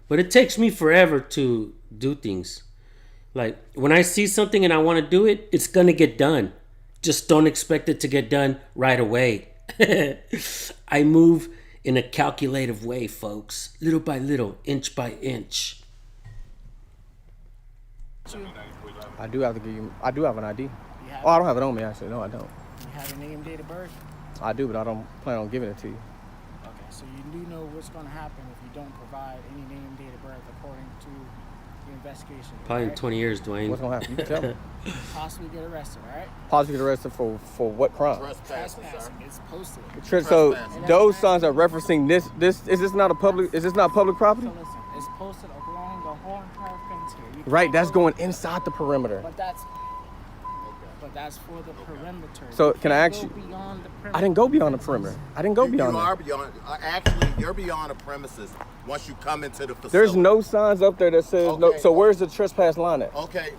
but it takes me forever to do things. Like when I see something and I want to do it, it's gonna get done. Just don't expect it to get done right away. I move in a calculative way, folks. Little by little, inch by inch. you. I do have to give you. I do have an ID. You have, Oh, I don't have it on me actually. No, I don't. you have your name, date of birth. I do, but I don't plan on giving it to you. Okay, so you do know what's going to happen if you don't provide any name, date of birth according to the investigation. Probably in right? 20 years, Dwayne. What's gonna happen? You can tell me. Possibly get arrested, all right? Possibly get arrested for what crime? Trespassing, sir. Trespassing. It's posted. So Trespassing. those signs are referencing this. Is this not public property? So listen, it's posted along the whole entire fence here. You Right, can't that's go- going inside the perimeter. But that's for the perimeter. So, You can I can't ask go you- beyond the perimeter. I didn't go beyond the perimeter. I didn't go beyond You that. are beyond. Actually, you're beyond the premises once you come into the facility. There's no signs up there that says no. Okay. So where's the trespass line at? Okay.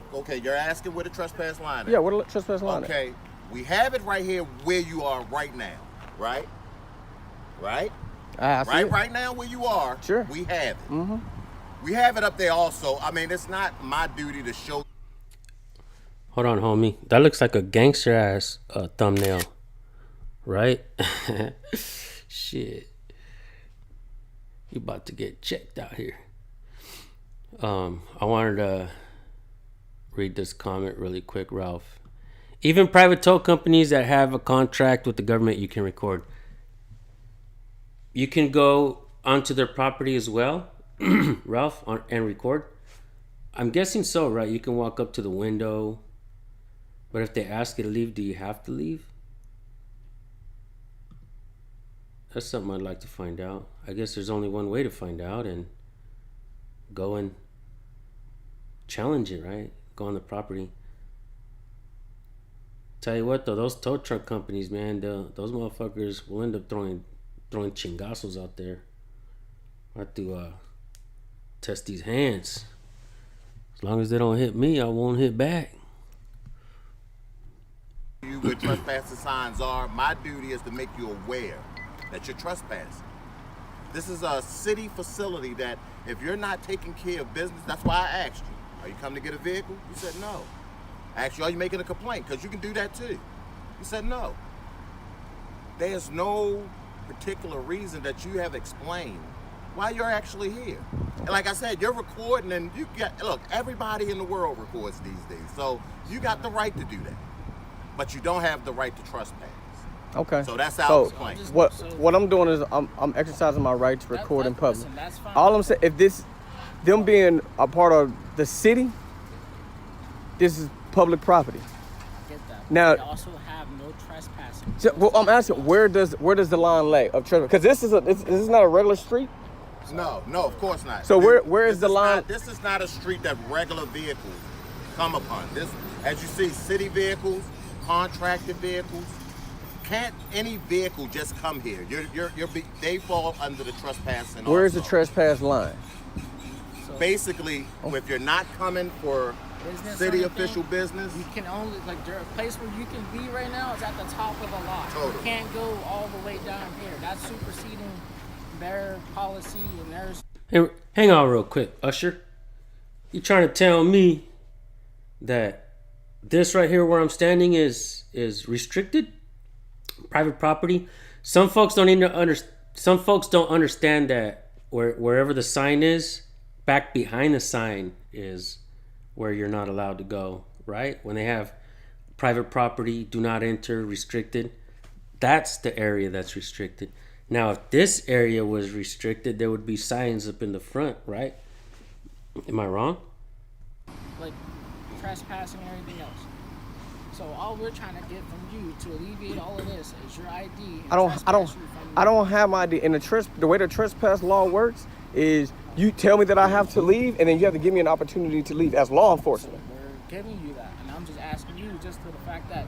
You're asking where the trespass line is. Yeah, where the trespass line at? Okay. We have it right here where you are right now. Right. Right. I see it. Right now where you are. Sure. We have it. Mm-hmm. We have it up there also. I mean, it's not my duty to show. Hold on, homie. That looks like a gangster ass thumbnail, right? Shit, you about to get checked out here. I wanted to read this comment really quick, Ralph. Even private tow companies that have a contract with the government, you can record. You can go onto their property as well, Ralph, and record. I'm guessing so, right? You can walk up to the window. But if they ask you to leave, do you have to leave? That's something I'd like to find out. I guess there's only one way to find out, and go and challenge it, right? Go on the property. Tell you what though, those tow truck companies, man, those motherfuckers will end up throwing chingazos out there. I have to test these hands. As long as they don't hit me, I won't hit back. You where trespassing signs are. My duty is to make you aware that you're trespassing. This is a city facility that if you're not taking care of business, that's why I asked you. Are you coming to get a vehicle? You said no. I asked you, are you making a complaint? Because you can do that too. You said no. There's no particular reason that you have explained why you're actually here. And like I said, you're recording and look, everybody in the world records these days. So you got the right to do that. But you don't have the right to trespass. Okay. So that's our complaint. What I'm doing is I'm exercising my right to record in public. Listen, that's fine. All I'm saying, if them being a part of the city, this is public property. I get that. Now- They also have no trespassing. Well, I'm asking, where does the line lay of trespass? Because this is not a regular street. No, of course not. So where is the line? This is not a street that regular vehicles come upon. This, as you see, city vehicles, contracted vehicles. Can't any vehicle just come here? They fall under the trespassing. Where is the also. trespass line? Basically, if you're not coming for Business or city anything, official business, You can only, like, the place where you can be right now is at the top of the lot. Totally. You can't go all the way down here. That's superseding their policy and theirs. Hey, hang on real quick, Usher. You trying to tell me that this right here where I'm standing is restricted, private property. Some folks don't understand that wherever the sign is, back behind the sign is where you're not allowed to go, right? When they have private property, do not enter, restricted, that's the area that's restricted. Now, if this area was restricted, there would be signs up in the front, right? Am I wrong? Like trespassing and everything else. So all we're trying to get from you to alleviate all of this is your ID. And I don't have my ID. And the way the trespass law works is you tell me that I have to leave, and then you have to give me an opportunity to leave as law enforcement. We're giving you that, and I'm just asking you just for the fact that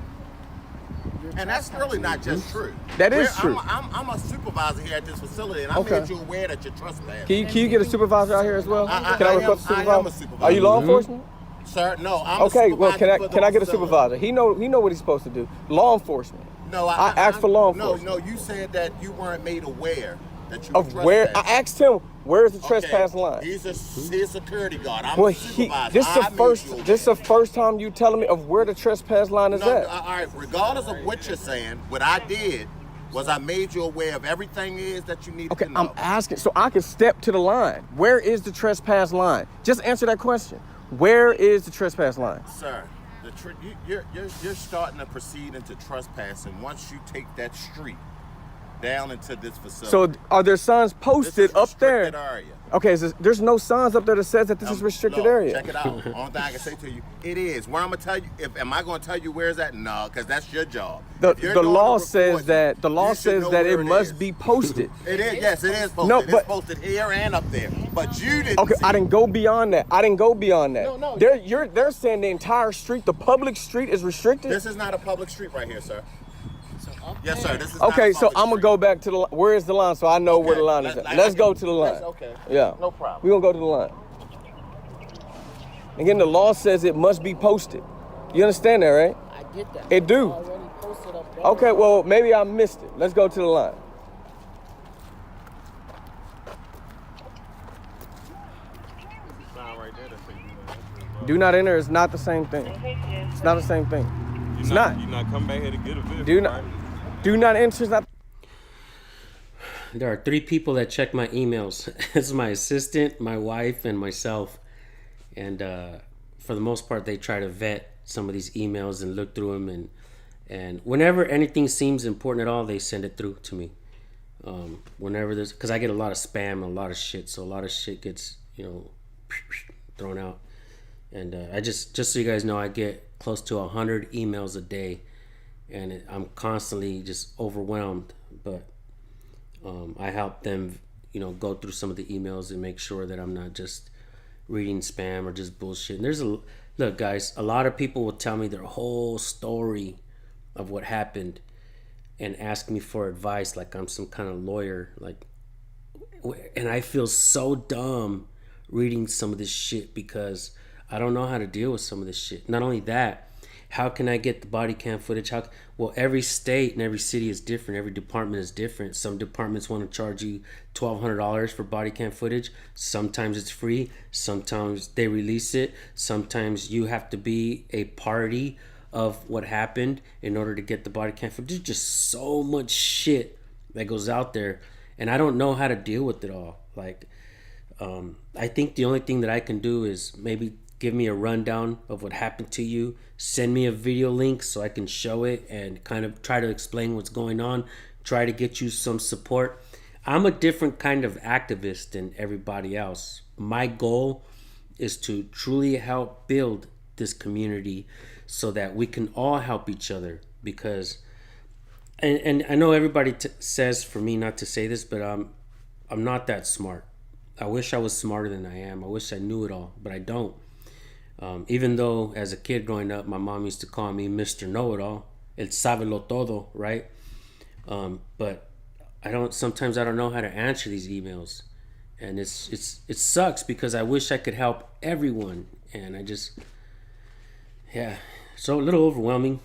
you're And that's really not just true. That is true. I'm a supervisor here at this facility, and I made you aware that you're trespassing. Can you get a supervisor out here as well? Can I request a supervisor? I am a supervisor. Are you law enforcement? Sir, no, I'm okay, a supervisor. well, can I get a supervisor? He know what he's supposed to do. Law enforcement. No, I asked for law enforcement. No, you said that you weren't made aware that you of were where trespassing. I asked him where's the trespass line. He's a security guard. I'm Well, a supervisor. this is the first time you telling me of where the trespass line is at. All right, regardless of what you're saying, what I did was I made you aware of everything is that you needed to know. I'm asking so I can step to the line. Where is the trespass line? Just answer that question. Where is the trespass line? Sir, you're starting to proceed into trespassing once you take that street down into this facility. So are there signs posted up there? Area. Okay, so there's no signs up there that says that this is restricted area. Check it out. Only thing I can say to you, it is. Where I'm gonna tell you, am I gonna tell you where is that? No, because that's your job. The law says that it must be posted. It is. Yes, it is posted. No, but it's posted here and up there. But you didn't. Okay, see I didn't go beyond that. No. They're saying the entire street, the public street, is restricted. This is not a public street right here, sir. Yes, sir. This is okay, not a so public I'm gonna street. go back to the. Where is the line? So I know where the line is at. Let's go to the line. Okay. Yeah. No problem. We're gonna go to the line. Again, the law says it must be posted. You understand that, right? I get that. It do. It's already posted up there. Okay, well maybe I missed it. Let's go to the line. Do not enter is not the same thing. It's not the same thing. It's not. You're not coming back here to get a vehicle. Do not enter is not. There are 3 people that check my emails. It's my assistant, my wife, and myself. And for the most part, they try to vet some of these emails and look through them. And whenever anything seems important at all, they send it through to me. Whenever there's, because I get a lot of spam and a lot of shit, so a lot of shit gets thrown out. And I just so you guys know, I get close to 100 emails a day, and I'm constantly just overwhelmed. But I help them, go through some of the emails and make sure that I'm not just reading spam or just bullshit. And look, guys, a lot of people will tell me their whole story of what happened and ask me for advice like I'm some kind of lawyer, and I feel so dumb reading some of this shit because I don't know how to deal with some of this shit. Not only that, how can I get the body cam footage? Well, every state and every city is different. Every department is different. Some departments want to charge you $1,200 for body cam footage. Sometimes it's free. Sometimes they release it. Sometimes you have to be a party of what happened in order to get the body cam footage. There's just so much shit that goes out there, and I don't know how to deal with it all. I think the only thing that I can do is maybe give me a rundown of what happened to you, send me a video link so I can show it and kind of try to explain what's going on, try to get you some support. I'm a different kind of activist than everybody else. My goal is to truly help build this community so that we can all help each other, because and I know everybody says for me not to say this, but I'm not that smart. I wish I was smarter than I am. I wish I knew it all, but I don't. Even though as a kid growing up, my mom used to call me Mr. Know-It-All, El Sábelo Todo, right? But sometimes I don't know how to answer these emails, and it sucks because I wish I could help everyone, and so a little overwhelming,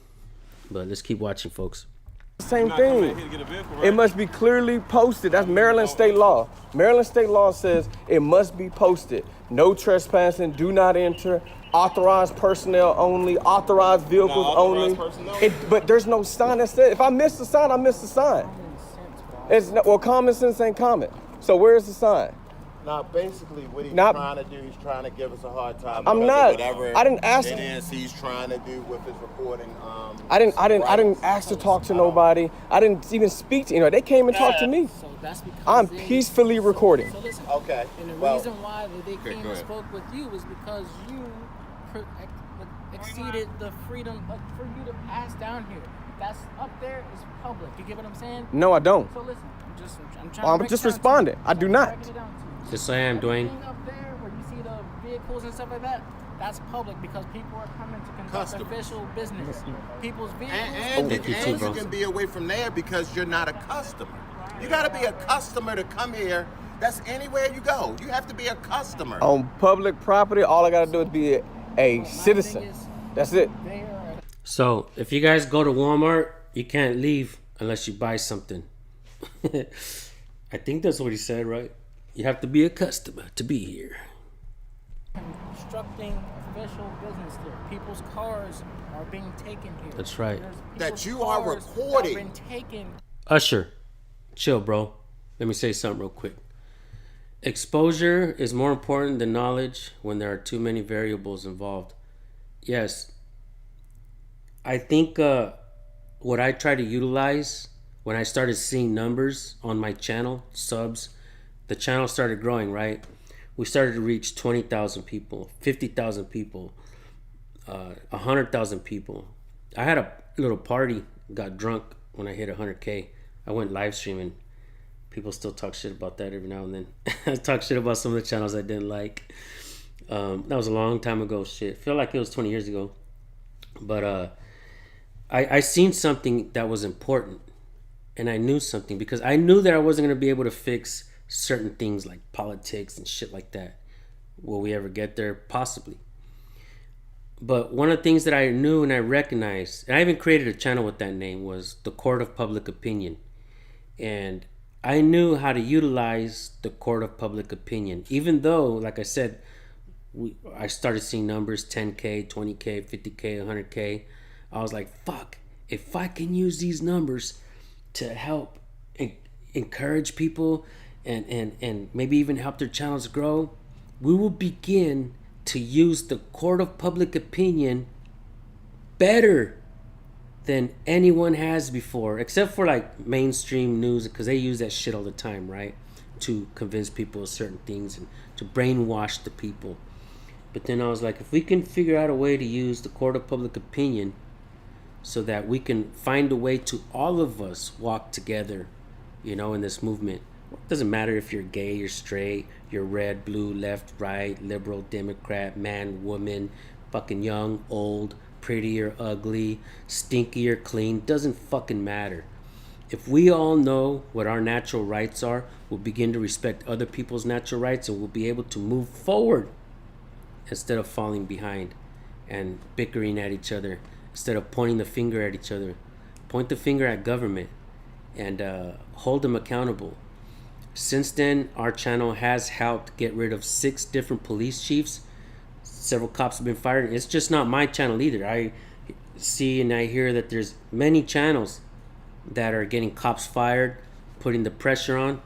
but let's keep watching, folks. Same thing. It must be clearly posted. That's Maryland state law. Maryland state law says it must be posted. No trespassing, do not enter, authorized personnel only, authorized vehicles only. But there's no sign that says, if I miss the sign, I miss the sign. Common sense ain't common. So where's the sign? Now, basically, what he's trying to do, he's trying to give us a hard time. I'm not. Whatever I didn't ask. he's trying to do with his recording. I didn't ask to talk to nobody. I didn't even speak to They came and talked to me. So that's because I'm peacefully recording. So listen, Okay. and the reason why they came and spoke with you is because you exceeded the freedom for you to pass down here. That's up there is public. You get what I'm saying? No, I don't. So listen, I'm trying to just responding. I do not. Yes, I am, Dwayne. Up there where you see the vehicles and stuff like that, that's public because people are coming to conduct official business. People's vehicles. You can be away from there because you're not a customer. You got to be a customer to come here. That's anywhere you go. You have to be a customer. On public property, all I got to do is be a citizen. That's it. So if you guys go to Walmart, you can't leave unless you buy something. I think that's what he said, right? You have to be a customer to be here. Constructing official business there. People's cars are being taken here. That's right. That you are recording. Been taken. Usher, chill, bro. Let me say something real quick. Exposure is more important than knowledge when there are too many variables involved. Yes. I think what I try to utilize when I started seeing numbers on my channel, subs, the channel started growing, right? We started to reach 20,000 people, 50,000 people, 100,000 people. I had a little party, got drunk when I hit 100K. I went live streaming. People still talk shit about that every now and then. I talk shit about some of the channels I didn't like. That was a long time ago, shit. Feel like it was 20 years ago. But I seen something that was important. And I knew something because I knew that I wasn't going to be able to fix certain things like politics and shit like that. Will we ever get there? Possibly. But one of the things that I knew and I recognized, and I even created a channel with that name, was the Court of Public Opinion. And I knew how to utilize the Court of Public Opinion. Even though, like I said, I started seeing numbers 10K, 20K, 50K, 100K. I was like, fuck, if I can use these numbers to help encourage people and maybe even help their channels grow, we will begin to use the Court of Public Opinion better than anyone has before, except for like mainstream news, because they use that shit all the time, right? To convince people of certain things and to brainwash the people. But then I was like, if we can figure out a way to use the Court of Public Opinion so that we can find a way to all of us walk together, you know, in this movement. It doesn't matter if you're gay, you're straight, you're red, blue, left, right, liberal, Democrat, man, woman, fucking young, old, pretty or ugly, stinky or clean, doesn't fucking matter. If we all know what our natural rights are, we'll begin to respect other people's natural rights and we'll be able to move forward instead of falling behind and bickering at each other. Instead of pointing the finger at each other, point the finger at government and hold them accountable. Since then, our channel has helped get rid of 6 different police chiefs. Several cops have been fired. It's just not my channel either. I see and I hear that there's many channels that are getting cops fired, putting the pressure on.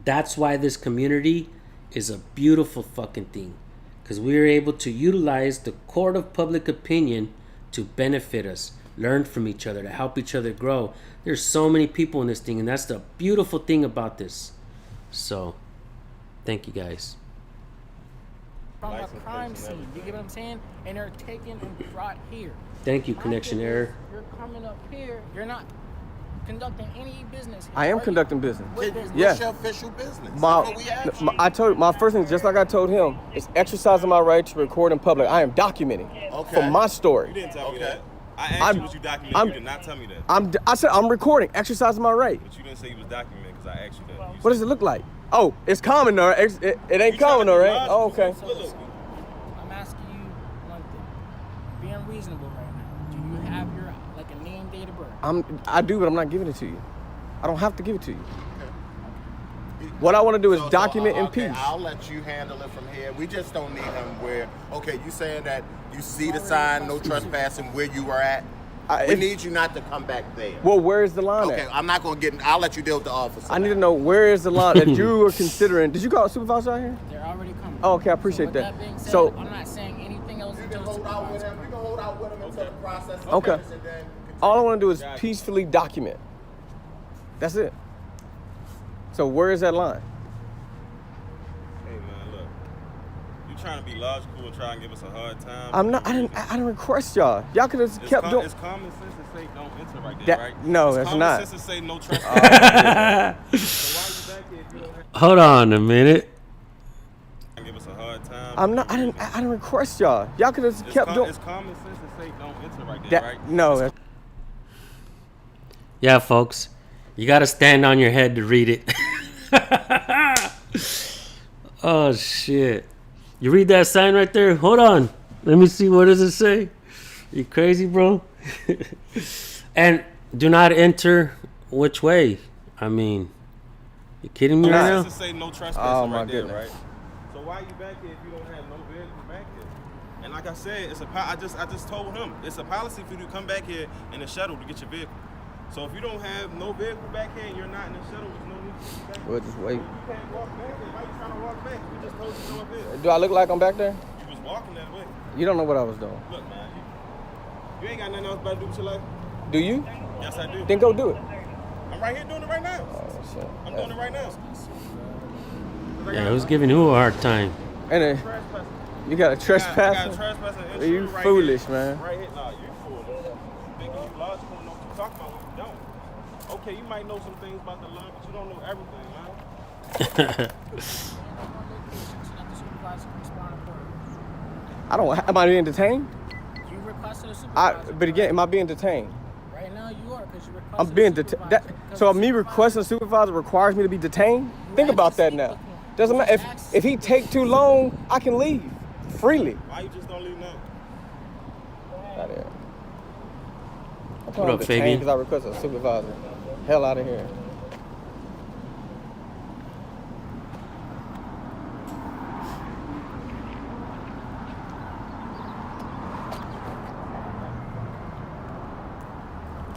That's why this community is a beautiful fucking thing, because we are able to utilize the Court of Public Opinion to benefit us, learn from each other, to help each other grow. There's so many people in this thing, and that's the beautiful thing about this. So, thank you guys. From a crime scene, you get what I'm saying? And they're taken and brought here. Thank you, Connection Error. You're coming up here, you're not conducting any business here. I am conducting business. What's Yes. your official business? I told my first thing, just like I told him, is exercising my right to record in public. I am documenting for my story. You didn't tell me that. I asked you what you documented. You did not tell me that. I said I'm recording, exercising my right. But you didn't say you was documenting because I asked you that. What does it look like? Oh, it's common though. It ain't common though, right? Oh, okay. I'm asking you one thing. Being reasonable right now. Do you have your like a name, date of birth? I do, but I'm not giving it to you. I don't have to give it to you. What I want to do is So, document in okay, peace. I'll let you handle it from here. We just don't need him where, okay, you saying that you see the sign, no trespassing, where you are at. We need you not to come back there. Well, where is the line Okay, at? I'm not going to get, I'll let you deal with the officer. I need to know where is the line that you were considering. Did you call a supervisor out here? They're already coming. Oh, okay, I appreciate so that. That being said, So- I'm not saying anything else You until can the hold out with supervisor. him. You can hold out with him until the process is Okay. finished and then All I want to do is peacefully document. That's it. So where is that line? Hey man, look. You trying to be logical and try and give us a hard time. I'm not. I didn't request y'all. Y'all could have kept doing. It's common sense to say don't enter right there, That- right? no, it's that's common not. sense to say no trespassing. So why you back here if you don't have Hold on a minute. to give us a hard time? I'm not. I didn't request y'all. Y'all could have kept doing. It's common sense to say don't enter right there, That, right? no. That's, Yeah, folks, you got to stand on your head to read it. Oh shit! You read that sign right there? Hold on. Let me see. What does it say? You crazy, bro? And do not enter. Which way? I mean, you kidding me right now? To say no trespassing Oh, my right there, goodness. right? So why you back here if you don't have no vehicle back here? And like I said, it's I just told him it's a policy for you to come back here in a shuttle to get your vehicle. So if you don't have no vehicle back here and you're not in the shuttle, there's no need to be back here. we'll just wait. You can't walk back here. Why you trying to walk back? We just told you to go up here. Do I look like I'm back there? You was walking that way. You don't know what I was doing. Look, man, you ain't got nothing else better to do with your life. Do you? Yes, I do. Then go do it. I'm right here doing it right now. Oh, shit. I'm doing it right now. Yeah, who's giving who a hard time? And then Trespassing. you got a I got trespass. trespassing and You right foolish, here. man. Right here, nah, you foolish. Thinking you logical and know what you're talking about when you don't. Okay, you might know some things about the law, but you don't know everything, man. So that the supervisor can respond accordingly. I don't. Am I being detained? You requested a supervisor. But again, am I being detained? Right now you are because you requested I'm being a detained. supervisor. So me requesting a supervisor requires me to be detained? Think about that now. Doesn't matter if he take too long, I can leave freely. Why you just don't leave now? Out of here. I'm What up, Fabian? Because I requested a supervisor. Hell out of here.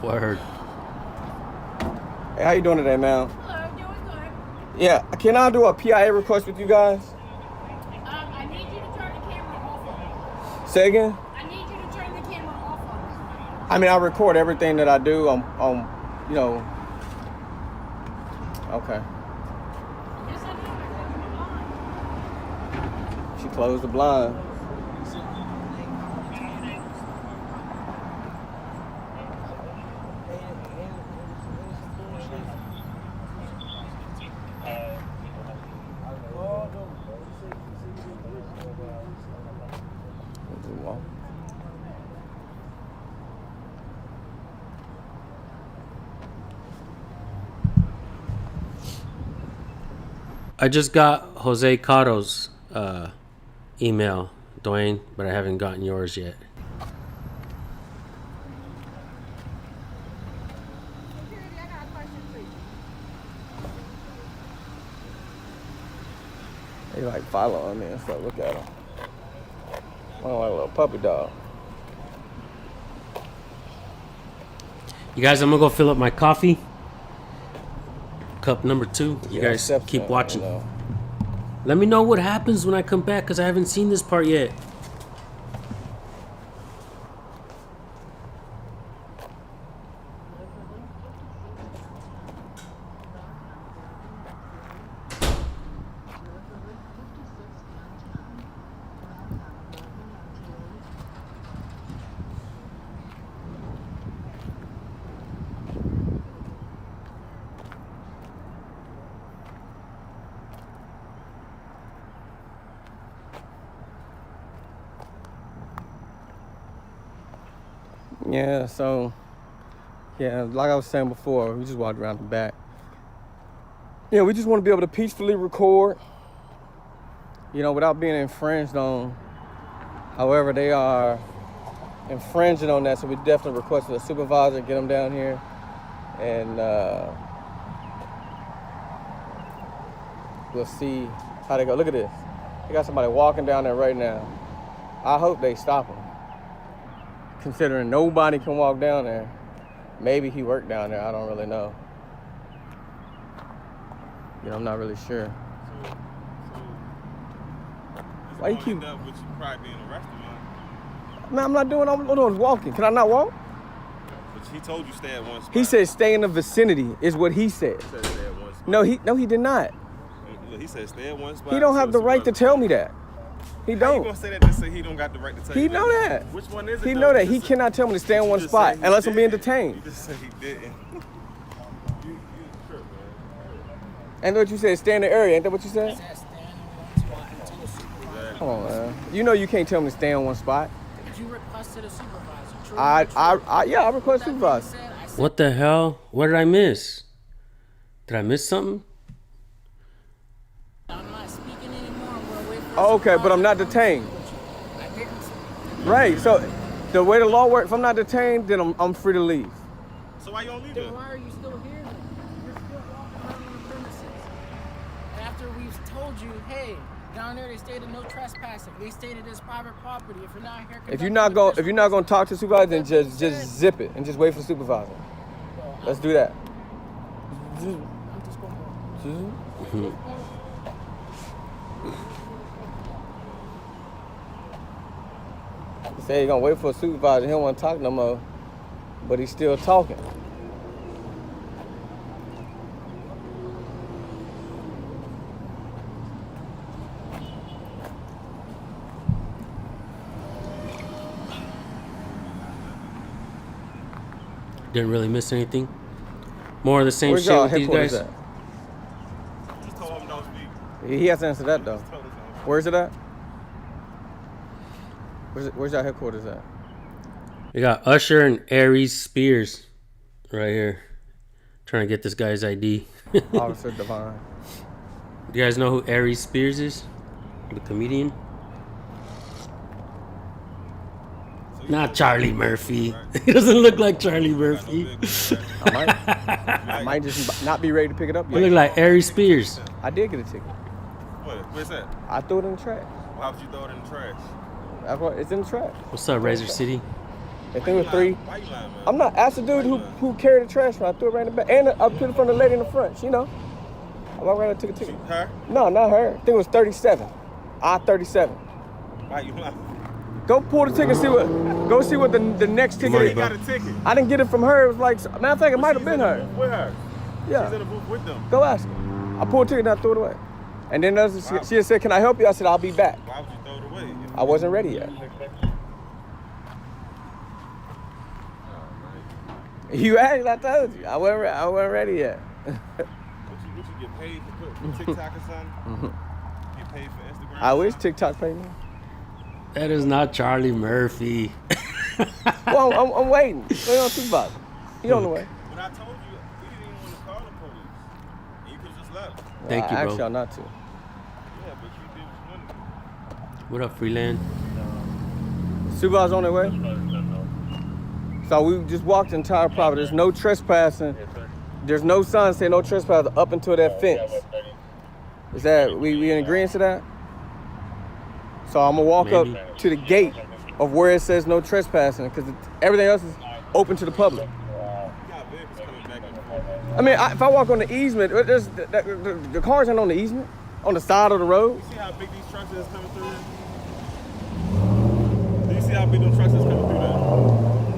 Word. Hey, how you doing today, man? Hello, doing good. Yeah, can I do a PIA request with you guys? I need you to turn the camera off on me. Say again? I need you to turn the camera off on me. I mean, I record everything that I do. You know. Okay. Yes, I do. I said She closed the blind. I just got Jose Cotto's email, Dwayne, but I haven't gotten yours yet. Security, I got a question for you. They like following me and stuff. Look at him. I like a little puppy dog. You guys, I'm gonna go fill up my coffee. Cup number 2. You Yeah, guys steps keep on, watching. you know. Let me know what happens when I come back, because I haven't seen this part yet. Yeah, so, yeah, like I was saying before, we just walked around the back. Yeah, we just want to be able to peacefully record, you know, without being infringed on. However, they are infringing on that, so we definitely requested a supervisor, get them down here, and We'll see how they go. Look at this. They got somebody walking down there right now. I hope they stop him. Considering nobody can walk down there. Maybe he worked down there. I don't really know. You know, I'm not really sure. Why you keep? Up with you probably being arrested, man. Man, I'm not doing. I'm doing walking. Can I not walk? But he told you stay at one spot. He said stay in the vicinity. Is what he said. He said stay at one spot. No, he did not. Look, he said stay at one spot. He don't have the right to tell me that. He How don't. you gonna say that to say he don't got the right to tell you He that? know that. Which one is it? He though? know that. You He just cannot tell me to stay in you one just spot said he unless I'm being didn't. detained. You just said he didn't. you trip, man. And what you said, stay in the area. Ain't that what you said? Said stand in one spot until the supervisor. Come on, man. You know you can't tell me to stay in one spot. Did you request to the supervisor? True or I request That being supervisor. said, I said What the hell? What did I miss? Did I miss something? I'm not speaking anymore. I'm gonna wait for the Oh, okay, but I'm not supervisor to come detained. speak with you. I didn't. Right. So the way the law works, if I'm not detained, then I'm free to leave. So why you don't leave Then it? why are you still here? Then? You're still walking around on the premises. After we've told you, hey, down there they stated no trespassing. They stated it's private property. If you're not here, If you're not gonna talk to the supervisor, then just zip it and just wait for the supervisor. Let's do that. I'm just going. He said he gonna wait for a supervisor. He don't want to talk no more, but he's still talking. Didn't really miss anything. More of the same Where's shit y'all with these headquarters guys. at? Just told him don't speak. He has to answer that though. Just told him don't speak. Where's it at? Where's y'all headquarters at? We got Usher and Aries Spears right here. Trying to get this guy's ID. Officer Devine. Do you guys know who Aries Spears is? The comedian? Not Charlie Murphy. He doesn't look like Charlie Murphy. I might just not be ready to pick it up He yet. look like Aries Spears. I did get a ticket. What? Where's that? I threw it in the trash. Why would you throw it in the trash? That's what, it's in the trash. What's up, Razor City? The thing was 3. Why you lying, man? I'm not. Ask the dude who carried the trash when I threw it right in the back. And I put it from the lady in the front. She know. I walked around and took a ticket. Her? No, not her. I think it was 37. I-37. Why you lying? Go pull the ticket. Go see what the next ticket Why is. you got a ticket? I didn't get it from her. It was like, matter of fact, it might have She's been in the her. booth with her. She's in Yeah. the booth with them. Go ask her. I pulled a ticket and I threw it away. And then she just said, "Can I help you?" I said, "I'll be back." Why would you throw it away? I wasn't ready yet. You asked, I told you. I wasn't ready yet. What you get paid for TikTok or something? Get paid for Instagram? I or wish something? TikTok paid me. That is not Charlie Murphy. Well, I'm waiting. Wait on supervisor. He on the way. But I told you, we didn't even want to call the police. And you could have just left. Thank I you, asked bro. y'all not to. Yeah, but you did what you wanted to. What up, Freeland? Supervisor on their way. So we just walked the entire property. There's no trespassing. There's no sign saying no trespassing up until that fence. Is that we in agreement to that? So I'm gonna walk Maybe. up to the gate of where it says no trespassing because everything else is open to the public. You got vehicles coming back and forth. I mean, if I walk on the easement, the cars ain't on the easement, on the side of the road. You see how big these trucks is coming through there? Do you see how big them trucks is coming through there?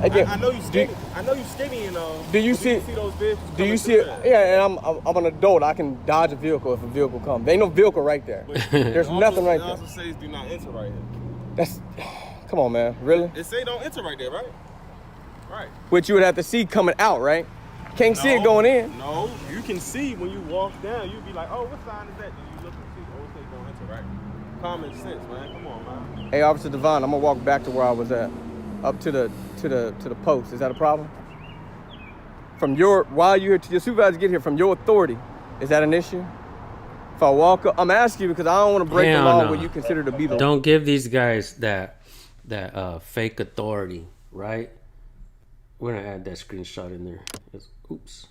Again, I know you skinny. I know you skinny and all. Do you but see? those vehicles? Do you coming see through it? there? Yeah, and I'm an adult. I can dodge a vehicle if a vehicle comes. There ain't no vehicle right there. But There's it also- nothing right It there. also says do not enter right here. That's, come on, man, really? It say don't enter right there, right? Right. Which you would have to see coming out, right? Can't see it going in. No, you can see when you walk down. You'd be like, oh, what sign is that? Then you look and see, oh, it say don't enter, right? Common sense, man. Come on, man. Hey, Officer Devon, I'm gonna walk back to where I was at, up to the post. Is that a problem? From while you're here, your supervisor get here from your authority, is that an issue? If I walk up, I'm asking you because I don't want to break the Hell law no. where you consider to be the law. Don't give these guys that fake authority, right? We're gonna add that screenshot in there. Oops,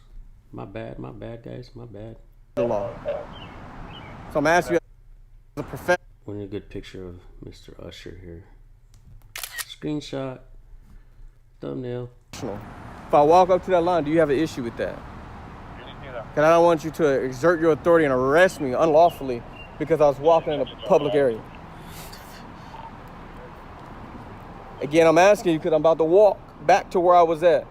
my bad, guys, my bad. The law. So I'm asking you as a professional. We need a good picture of Mr. Usher here. Screenshot. Thumbnail. If I walk up to that line, do you have an issue with that? Because I don't want you to exert your authority and arrest me unlawfully because I was walking in a public area. Again, I'm asking you because I'm about to walk back to where I was at.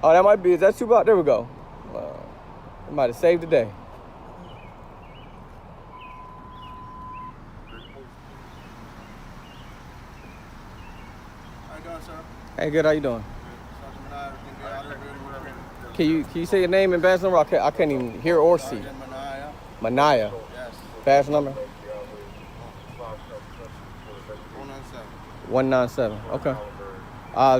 Oh, that might be, is that too bad? There we go. It might have saved the day. How you doing, sir? Hey, good, how you doing? Sergeant Manaya, can be out of here. Can you say your name and badge number? I can't even hear or see. Sergeant Manaya. Manaya. Yes. Badge number? 197. 197. Okay.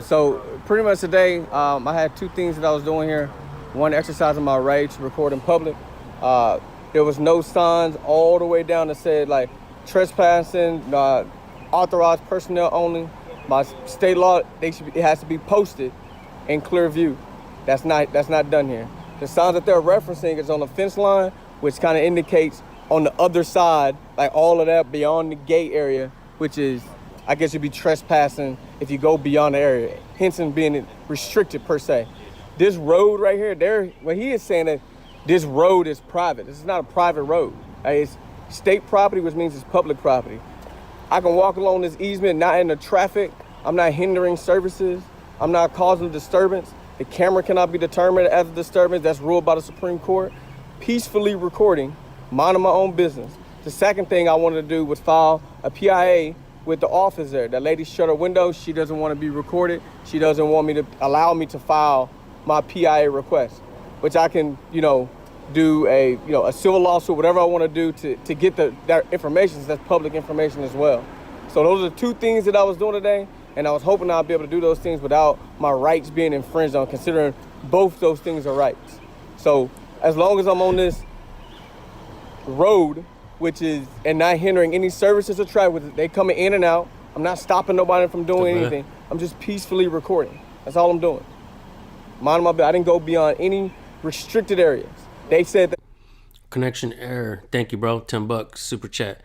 So pretty much today, I had two things that I was doing here. One, exercising my right to record in public. There was no signs all the way down that said like trespassing, authorized personnel only. By state law, it has to be posted in clear view. That's not done here. The signs that they're referencing is on the fence line, which kind of indicates on the other side, like all of that beyond the gate area, which is, I guess you'd be trespassing if you go beyond the area, hence in being restricted per se. This road right here, what he is saying that this road is private. This is not a private road. It's state property, which means it's public property. I can walk along this easement, not in the traffic. I'm not hindering services. I'm not causing disturbance. The camera cannot be determined as a disturbance. That's ruled by the Supreme Court. Peacefully recording, minding my own business. The second thing I wanted to do was file a PIA with the office there. That lady shut her window. She doesn't want to be recorded. She doesn't want me to allow me to file my PIA request, which I can, do a civil lawsuit, whatever I want to do to get that information. So that's public information as well. So those are two things that I was doing today, and I was hoping I'd be able to do those things without my rights being infringed on, considering both those things are rights. So as long as I'm on this road, which is, and not hindering any services or traffic, they coming in and out. I'm not stopping nobody from doing anything. I'm just peacefully recording. That's all I'm doing. Minding my business. I didn't go beyond any restricted areas. They said that. Connection error. Thank you, bro. $10 super chat.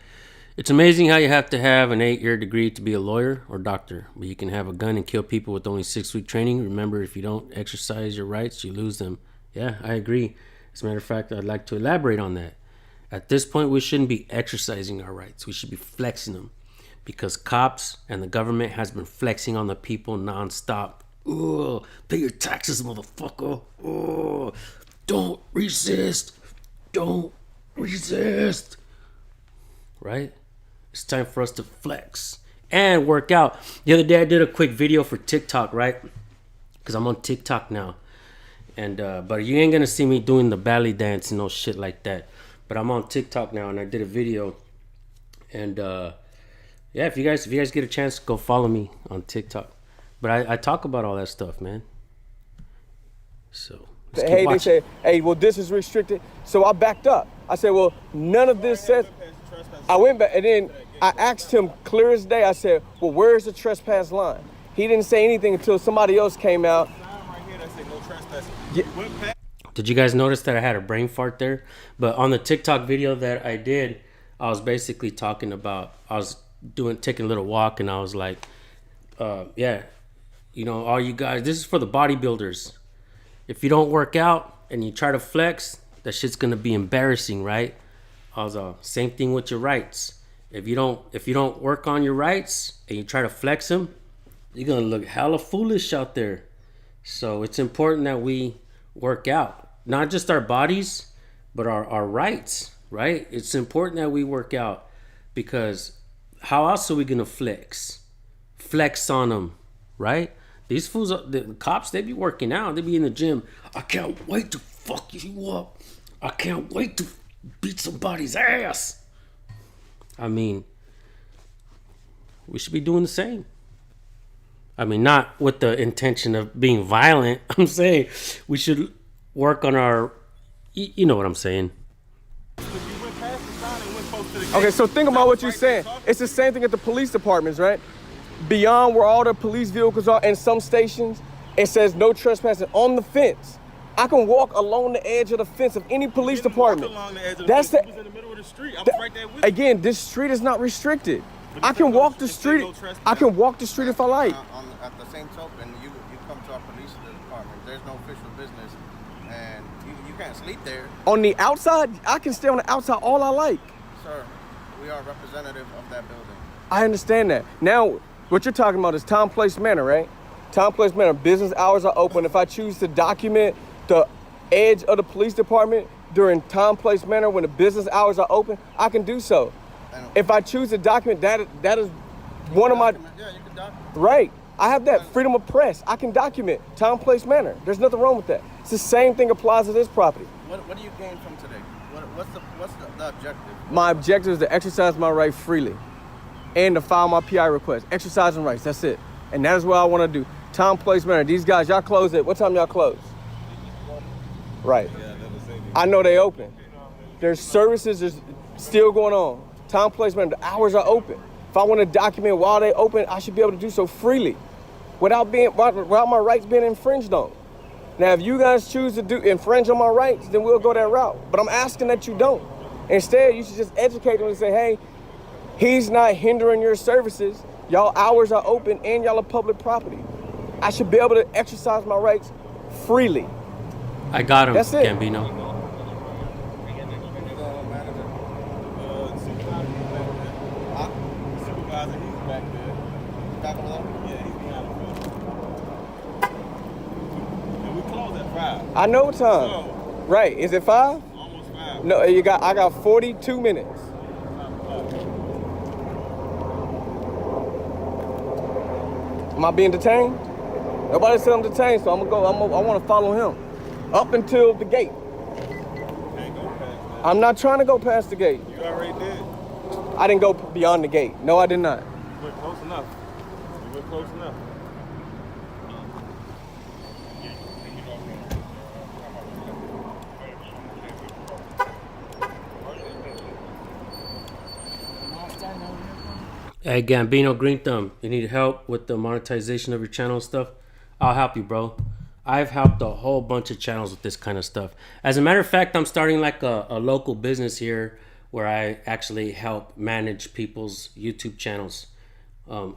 It's amazing how you have to have an 8-year degree to be a lawyer or doctor, but you can have a gun and kill people with only 6-week training. Remember, if you don't exercise your rights, you lose them. Yeah, I agree. As a matter of fact, I'd like to elaborate on that. At this point, we shouldn't be exercising our rights. We should be flexing them, because cops and the government has been flexing on the people nonstop. Oh, pay your taxes, motherfucker. Oh, don't resist. Don't resist. Right? It's time for us to flex and work out. The other day, I did a quick video for TikTok, right? Because I'm on TikTok now. And but you ain't gonna see me doing the belly dance and no shit like that. But I'm on TikTok now, and I did a video. And yeah, if you guys get a chance, go follow me on TikTok. But I talk about all that stuff, man. So hey, they say, hey, well, this is restricted. So I backed up. I said, well, none of this says. I went back, and then I asked him clear as day. I said, well, where's the trespass line? He didn't say anything until somebody else came out. Did you guys notice that I had a brain fart there? But on the TikTok video that I did, I was basically talking about, I was taking a little walk, and I was like, yeah, all you guys, this is for the bodybuilders. If you don't work out and you try to flex, that shit's gonna be embarrassing, right? I was same thing with your rights. If you don't work on your rights and you try to flex them, you're gonna look hella foolish out there. So it's important that we work out, not just our bodies, but our rights, right? It's important that we work out, because how else are we gonna flex on them, right? These fools, the cops, they be working out. They be in the gym. I can't wait to fuck you up. I can't wait to beat somebody's ass. I mean, we should be doing the same. I mean, not with the intention of being violent. I'm saying we should work on our, you know what I'm saying. Okay, so think about what you're saying. It's the same thing at the police departments, right? Beyond where all the police vehicles are in some stations, it says no trespassing on the fence. I can walk along the edge of the fence of any police department. Along the edge of the That's fence. the, You was in the middle of the street. I was right there with you. again, this street is not restricted. But I it can said no- walk the it said street. no trespass. I can walk the street if I like. At the same token, you come to our police department. There's no official business, and you can't sleep there, On the outside, I can stay on the outside all I like. sir. We are representative of that building. I understand that. Now, what you're talking about is time, place, manner, right? Time, place, manner. Business hours are open. If I choose to document the edge of the police department during time, place, manner when the business hours are open, I can do so. If I choose to document that is one of my Yeah, you can document. right. I have that freedom of press. I can document time, place, manner. There's nothing wrong with that. It's the same thing applies to this property. What do you gain from today? What's the objective? My objective is to exercise my right freely and to file my PI request. Exercising rights, that's it. And that is what I want to do. Time, place, manner. These guys, y'all close at what time y'all close? Right. I know they open. There's services is still going on. Time, place, manner. The hours are open. If I want to document while they open, I should be able to do so freely without my rights being infringed on. Now, if you guys choose to infringe on my rights, then we'll go that route. But I'm asking that you don't. Instead, you should just educate them and say, hey, he's not hindering your services. Y'all hours are open and y'all are public property. I should be able to exercise my rights freely. I got him, That's it. Gambino. Supervisor, he's back there. Back over there? Yeah, he's behind the building. And we close at 5. I know what time. So, Right, is it 5? almost 5. No, I got 42 minutes. Am I being detained? Nobody said I'm detained, so I want to follow him up until the gate. Can't go past that. I'm not trying to go past the gate. You already did. I didn't go beyond the gate. No, I did not. You went close enough. You went close enough. Hey, Gambino Green Thumb, you need help with the monetization of your channel and stuff? I'll help you, bro. I've helped a whole bunch of channels with this kind of stuff. As a matter of fact, I'm starting like a local business here where I actually help manage people's YouTube channels.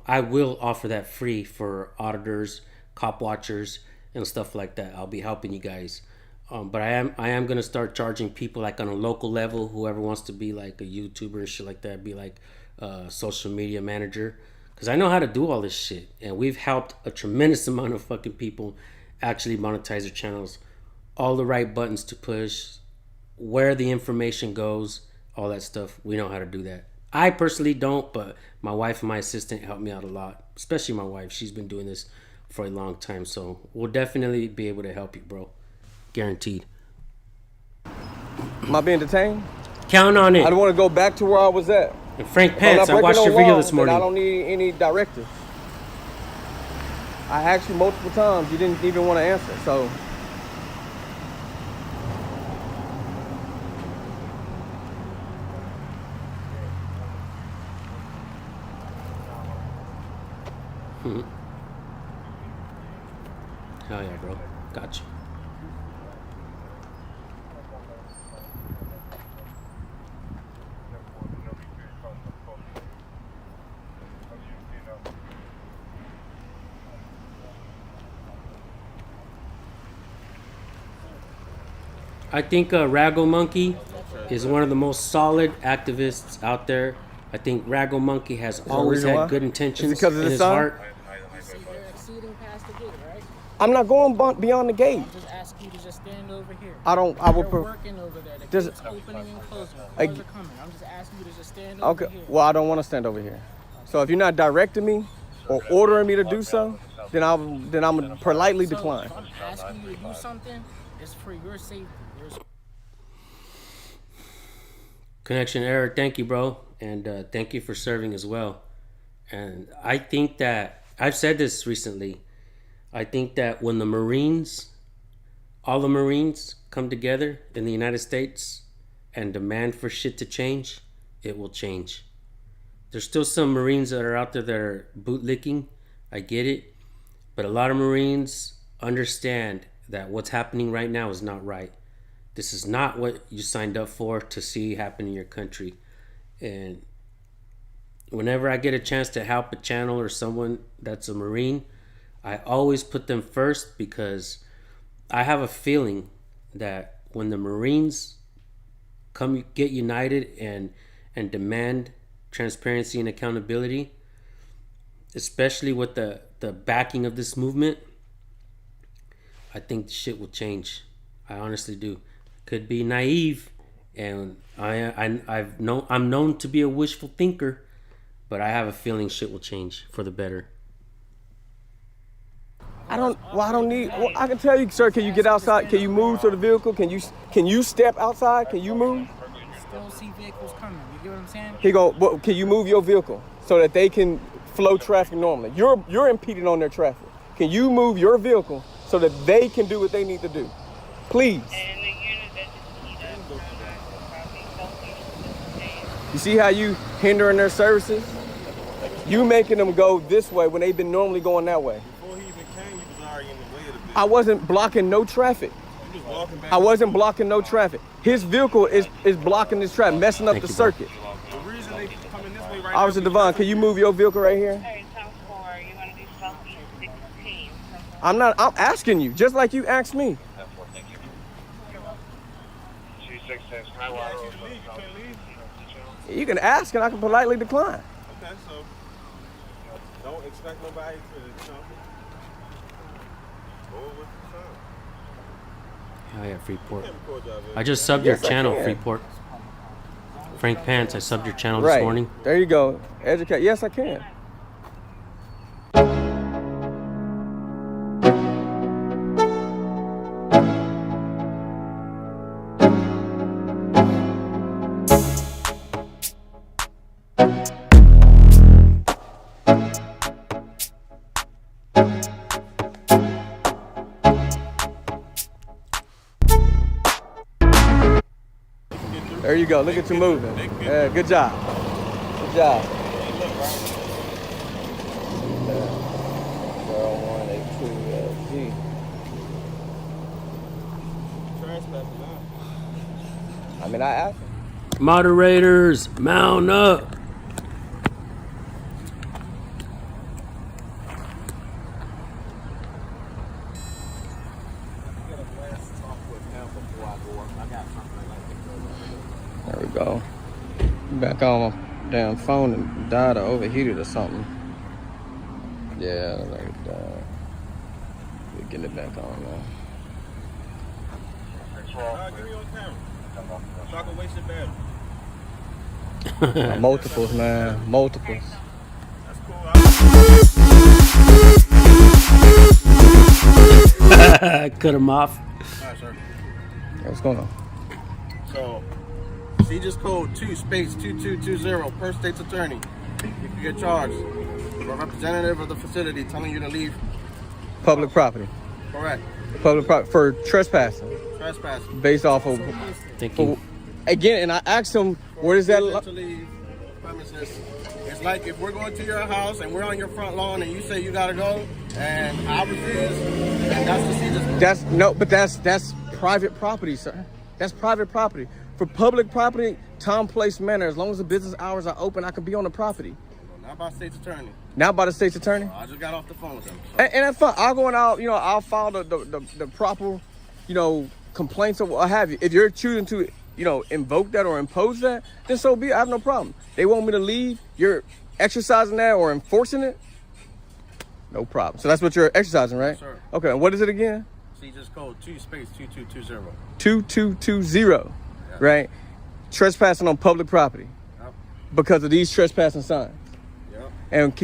I will offer that free for auditors, cop watchers, and stuff like that. I'll be helping you guys. But I am gonna start charging people like on a local level, whoever wants to be like a YouTuber and shit like that, be like a social media manager. Cause I know how to do all this shit. And we've helped a tremendous amount of fucking people actually monetize their channels. All the right buttons to push, where the information goes, all that stuff. We know how to do that. I personally don't, but my wife and my assistant help me out a lot. Especially my wife. She's been doing this for a long time. So we'll definitely be able to help you, bro. Guaranteed. Am I being detained? Count on it. I don't want to go back to where I was at. And Frank If I'm not Pence, I breaking watched no your video law, this morning. then I don't need any directives. I asked you multiple times. You didn't even want to answer. So Hell yeah, bro. Got you. I think Rago Monkey is one of the most solid activists out there. I think Rago Monkey has always reason had why? good Is it intentions because of in the his sign? heart. See, they're exceeding past the gate, right? I'm not going beyond the gate. I'm just asking you to just stand over here. I will. They're working over there. The Does- gate's opening and closing. I- Cars are coming. I'm just asking you to just stand over Okay. here. Well, I don't want to stand over here. So if you're not directing me or ordering me to do so, then I'm politely So decline. if I'm asking you to do something, it's for your safety. Connection error. Thank you, bro. And thank you for serving as well. And I think that, I've said this recently, I think that when the Marines, all the Marines come together in the United States and demand for shit to change, it will change. There's still some Marines that are out there that are bootlicking. I get it. But a lot of Marines understand that what's happening right now is not right. This is not what you signed up for to see happen in your country. And whenever I get a chance to help a channel or someone that's a Marine, I always put them first, because I have a feeling that when the Marines come get united and demand transparency and accountability, especially with the backing of this movement, I think the shit will change. I honestly do. Could be naive, and I'm known to be a wishful thinker, but I have a feeling shit will change for the better. I don't need. Well, I can tell you, sir. Can you get outside? Can you move to the vehicle? Can you step outside? Can you move? Still see vehicles coming. You get what I'm saying? Can you move your vehicle so that they can flow traffic normally? You're impeding on their traffic. Can you move your vehicle so that they can do what they need to do? Please. You see how you hindering their services? You making them go this way when they've been normally going that way. Before he even came, you was already in the way of the vehicle. I wasn't blocking no traffic. You just walking back. I wasn't blocking no traffic. His vehicle is blocking this traffic, messing up the circuit. The reason they coming this way right Officer Devon, can you move your vehicle right here? I'm asking you, just like you asked me. You can ask and I can politely decline. Okay, so don't expect nobody to jump. Go with the time. Oh yeah, Freeport. Can't record y'all, I just subbed your Yes, I channel, can. Freeport. Frank Pants, I subbed your channel Right. this morning. There you go. Educate. Yes, I can. There you go. Look at you moving. Yeah, good job. Good job. 0182 I mean, I asked him. Moderators, mount up. There we go. Back on my damn phone and died or overheated or something. Yeah, like that. We're getting it back on now. Give me on camera. So I can waste your battery. Multiples, man. Multiples. That's cool. Cut him off. All right, sir. What's going on? So, see just code 2-2220 per state's attorney. You can get charged for a representative of the facility telling you to leave. Public property. Correct. Public property for trespassing. Trespassing. Based off of. Thank you. Again, and I asked him, where is that? To leave premises. It's like if we're going to your house and we're on your front lawn and you say you gotta go and I refuse, and that's the season. That's private property, sir. That's private property. For public property, time, place, manner. As long as the business hours are open, I can be on the property. Not by state's attorney. Not by the state's attorney. I just got off the phone with him. So. And that's fine. I'll go and I'll file the proper, complaints or what have you. If you're choosing to, invoke that or impose that, then so be it. I have no problem. They want me to leave. You're exercising that or enforcing it. No problem. So that's what you're exercising, right? Yes, sir. Okay. And what is it again? See, just code 2-2220. 2220. Right? Trespassing on public property. Yep. Because of these trespassing signs. Yep. And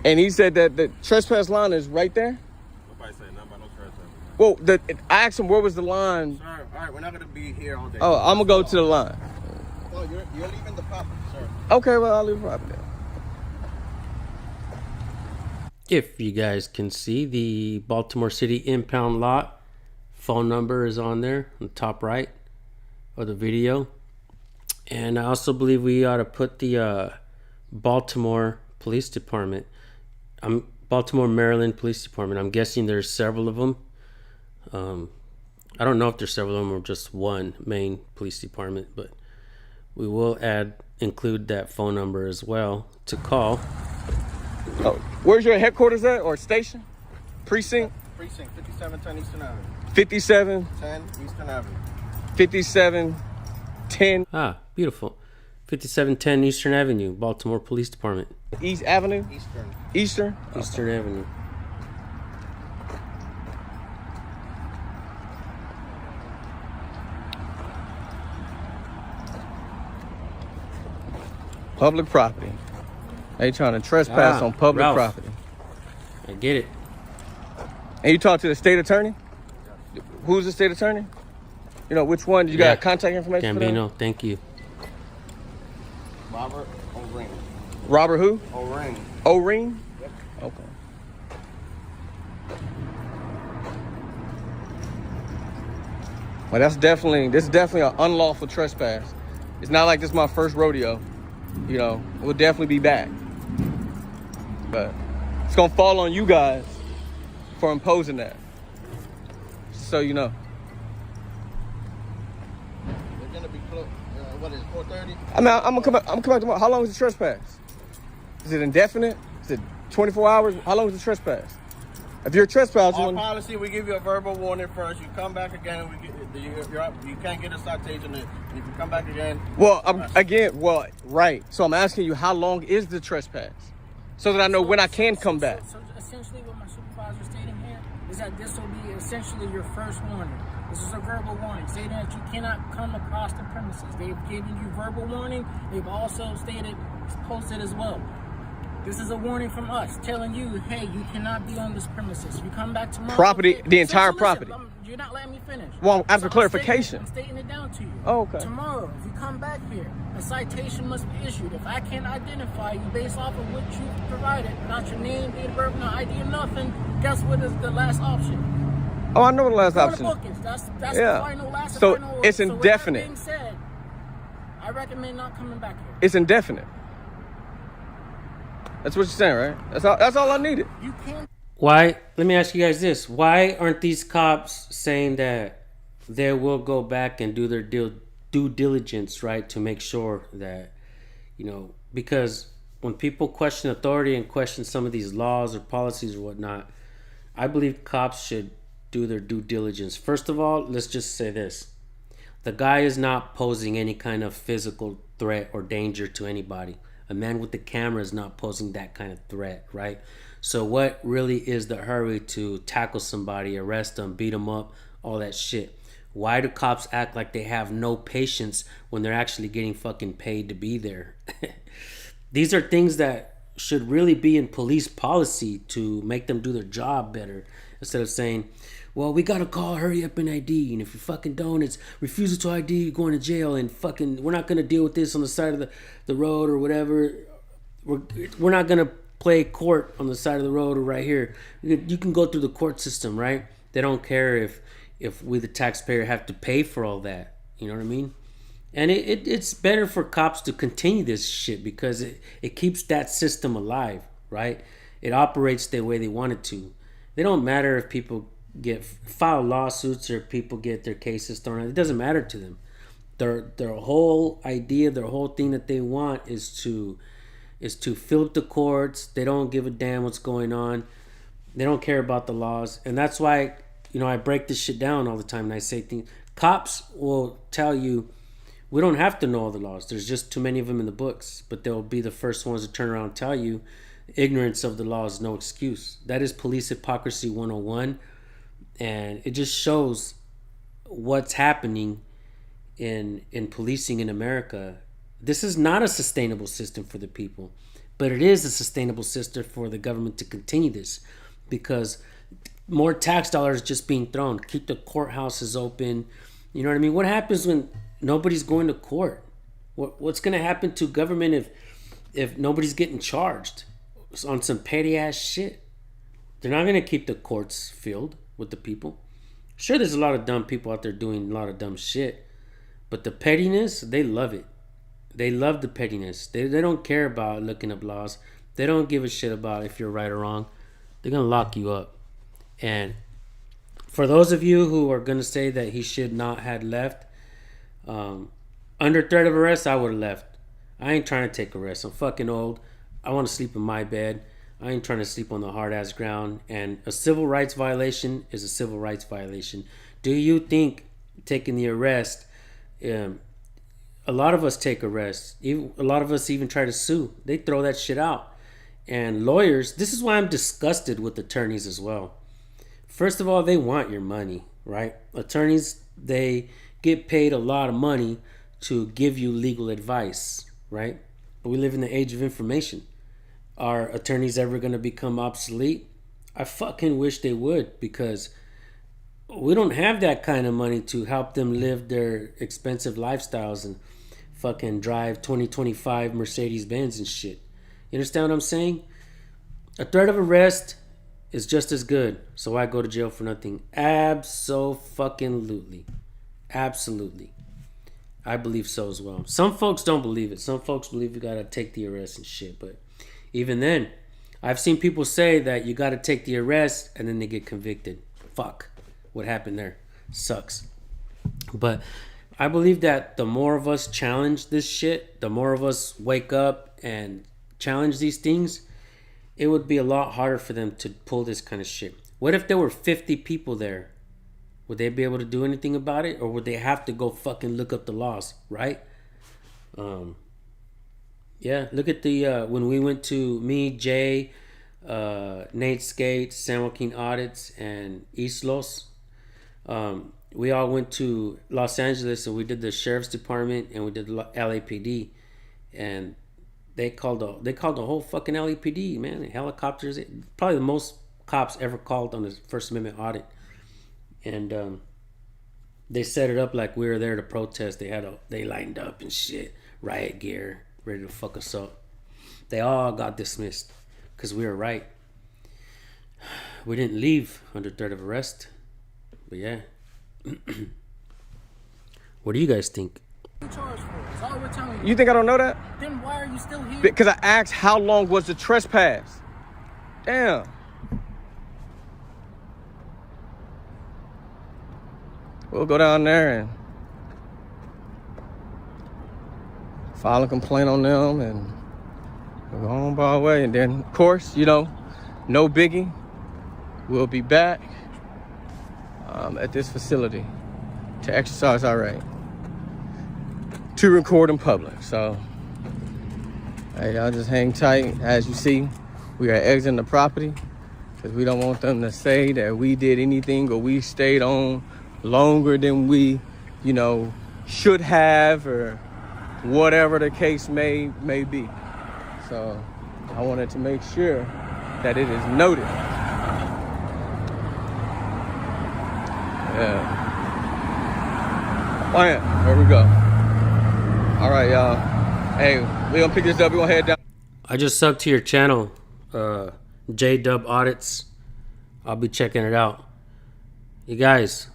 and he said that the trespass line is right there? Nobody say nothing about no trespassing. Well, I asked him where was the line. Sir, all right, we're not going to be here all day. Oh, I'm going to go to the line. Oh, you're leaving the property, sir. Okay, well, I'll leave the property then. If you guys can see the Baltimore City impound lot, phone number is on there on the top right of the video. And I also believe we ought to put the Baltimore Police Department, Baltimore, Maryland Police Department. I'm guessing there's several of them. I don't know if there's several of them or just one main police department, but we will include that phone number as well to call. Oh, where's your headquarters at, or station? Precinct? Precinct 5710 Eastern Avenue. 5710 Eastern Avenue. 5710 Beautiful. 5710 Eastern Avenue, Baltimore Police Department. East Avenue? Eastern? Eastern Avenue. Public property. They trying to trespass on public Ralph. property. I get it. And you talk to the state attorney? Who's the state attorney? You know, which one? You got contact information for them? Gambino, thank you. Robert O'Ring. Robert who? O'Ring. O'Ring? Yep. Okay. Well, this is definitely an unlawful trespass. It's not like this is my first rodeo. You know, we'll definitely be back. But it's gonna fall on you guys for imposing that. So you know. They're gonna be closed. What is it, 4:30? I mean, I'm gonna come back tomorrow. How long is the trespass? Is it indefinite? Is it 24 hours? How long is the trespass? If you're a trespasser, Our policy, we give you a verbal warning first. You come back again, you can't get a citation. If you come back again. Well, right. So I'm asking you, how long is the trespass, so that I know when I can come back. So essentially, what my supervisor is stating here is that this will be essentially your first warning. This is a verbal warning, stating that you cannot come across the premises. They've given you verbal warning. They've also posted as well. This is a warning from us, telling you, hey, you cannot be on this premises. You come back tomorrow. Property, the entire property. You're not letting me finish. Well, after clarification. I'm stating it down to you. Oh, okay. Tomorrow, if you come back here, a citation must be issued. If I can't identify you based off of what you provided, not your name, date of birth, no ID, or nothing, guess what is the last option? Oh, I know what the last option. That's the final last. So final it's order. indefinite. So with that being said, I recommend not coming back here. It's indefinite. That's what you're saying, right? That's all I needed. You can't. Why? Let me ask you guys this. Why aren't these cops saying that they will go back and do their due diligence, right, to make sure that, you know, because when people question authority and question some of these laws or policies or whatnot, I believe cops should do their due diligence. First of all, let's just say this. The guy is not posing any kind of physical threat or danger to anybody. A man with the camera is not posing that kind of threat, right? So what really is the hurry to tackle somebody, arrest them, beat them up, all that shit? Why do cops act like they have no patience when they're actually getting fucking paid to be there? These are things that should really be in police policy to make them do their job better, instead of saying, well, we gotta call hurry up and ID, and if you fucking don't, it's refusal to ID, you're going to jail, and fucking we're not gonna deal with this on the side of the road or whatever. We're not gonna play court on the side of the road or right here. You can go through the court system, right? They don't care if we the taxpayer have to pay for all that. You know what I mean? And it's better for cops to continue this shit because it keeps that system alive, right? It operates the way they want it to. They don't matter if people file lawsuits or people get their cases thrown out. It doesn't matter to them. Their whole idea, their whole thing that they want is to fill up the courts. They don't give a damn what's going on. They don't care about the laws. And that's why, you know, I break this shit down all the time and I say things. Cops will tell you, we don't have to know all the laws. There's just too many of them in the books. But they'll be the first ones to turn around and tell you ignorance of the law is no excuse. That is police hypocrisy 101. And it just shows what's happening in policing in America. This is not a sustainable system for the people, but it is a sustainable system for the government to continue this, because more tax dollars just being thrown. Keep the courthouses open. You know what I mean? What happens when nobody's going to court? What's going to happen to government if nobody's getting charged on some petty ass shit? They're not going to keep the courts filled with the people. Sure, there's a lot of dumb people out there doing a lot of dumb shit, but the pettiness, they love it. They love the pettiness. They don't care about looking up laws. They don't give a shit about if you're right or wrong. They're going to lock you up. And For those of you who are going to say that he should not have left, under threat of arrest, I would have left. I ain't trying to take arrest. I'm fucking old. I want to sleep in my bed. I ain't trying to sleep on the hard ass ground. And a civil rights violation is a civil rights violation. Do you think taking the arrest? A lot of us take arrests. A lot of us even try to sue. They throw that shit out. And lawyers, this is why I'm disgusted with attorneys as well. First of all, they want your money, right? Attorneys, they get paid a lot of money to give you legal advice, right? But we live in the age of information. Are attorneys ever going to become obsolete? I fucking wish they would, because we don't have that kind of money to help them live their expensive lifestyles and fucking drive 2025 Mercedes-Benz and shit. You understand what I'm saying? A threat of arrest is just as good. So I go to jail for nothing. Abso-fucking-lutely. Absolutely. I believe so as well. Some folks don't believe it. Some folks believe you gotta take the arrest and shit. But even then, I've seen people say that you gotta take the arrest and then they get convicted. Fuck. What happened there? Sucks. But I believe that the more of us challenge this shit, the more of us wake up and challenge these things, it would be a lot harder for them to pull this kind of shit. What if there were 50 people there? Would they be able to do anything about it? Or would they have to go fucking look up the laws, right? Yeah, look at the, when we went to, me, Jay, Nate Skates, San Joaquin Audits, and Islos, we all went to Los Angeles and we did the sheriff's department and we did the LAPD, and they called the whole fucking LAPD, man. Helicopters, probably the most cops ever called on the First Amendment audit. And they set it up like we were there to protest. They lined up and shit, riot gear, ready to fuck us up. They all got dismissed because we were right. We didn't leave under threat of arrest. But yeah. What do you guys think? You think I don't know that? Then why are you still here? Because I asked how long was the trespass. Damn. We'll go down there and file a complaint on them and we'll go on by our way. And then, of course, no biggie. We'll be back at this facility to exercise our right to record in public. So, hey, y'all just hang tight. As you see, we are exiting the property because we don't want them to say that we did anything or we stayed on longer than we, should have, or whatever the case may be. So I wanted to make sure that it is noted. Yeah. Bam. There we go. All right, y'all. Hey, we gonna pick this up. We gonna head down. I just subbed to your channel, J-Dub Audits. I'll be checking it out. You guys,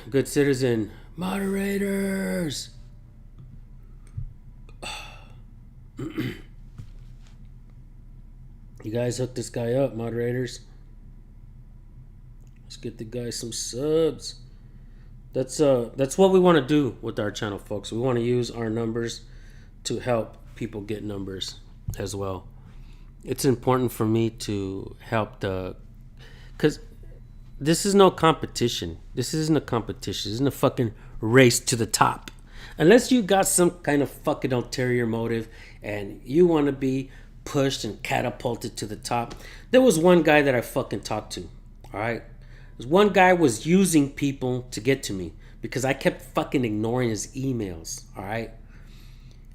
good citizen, moderators. You guys hook this guy up, moderators. Let's get the guy some subs. That's what we want to do with our channel, folks. We want to use our numbers to help people get numbers as well. It's important for me to help because this is no competition. This isn't a competition. This isn't a fucking race to the top. Unless you got some kind of fucking ulterior motive and you want to be pushed and catapulted to the top. There was one guy that I fucking talked to, all right? This one guy was using people to get to me because I kept fucking ignoring his emails, all right?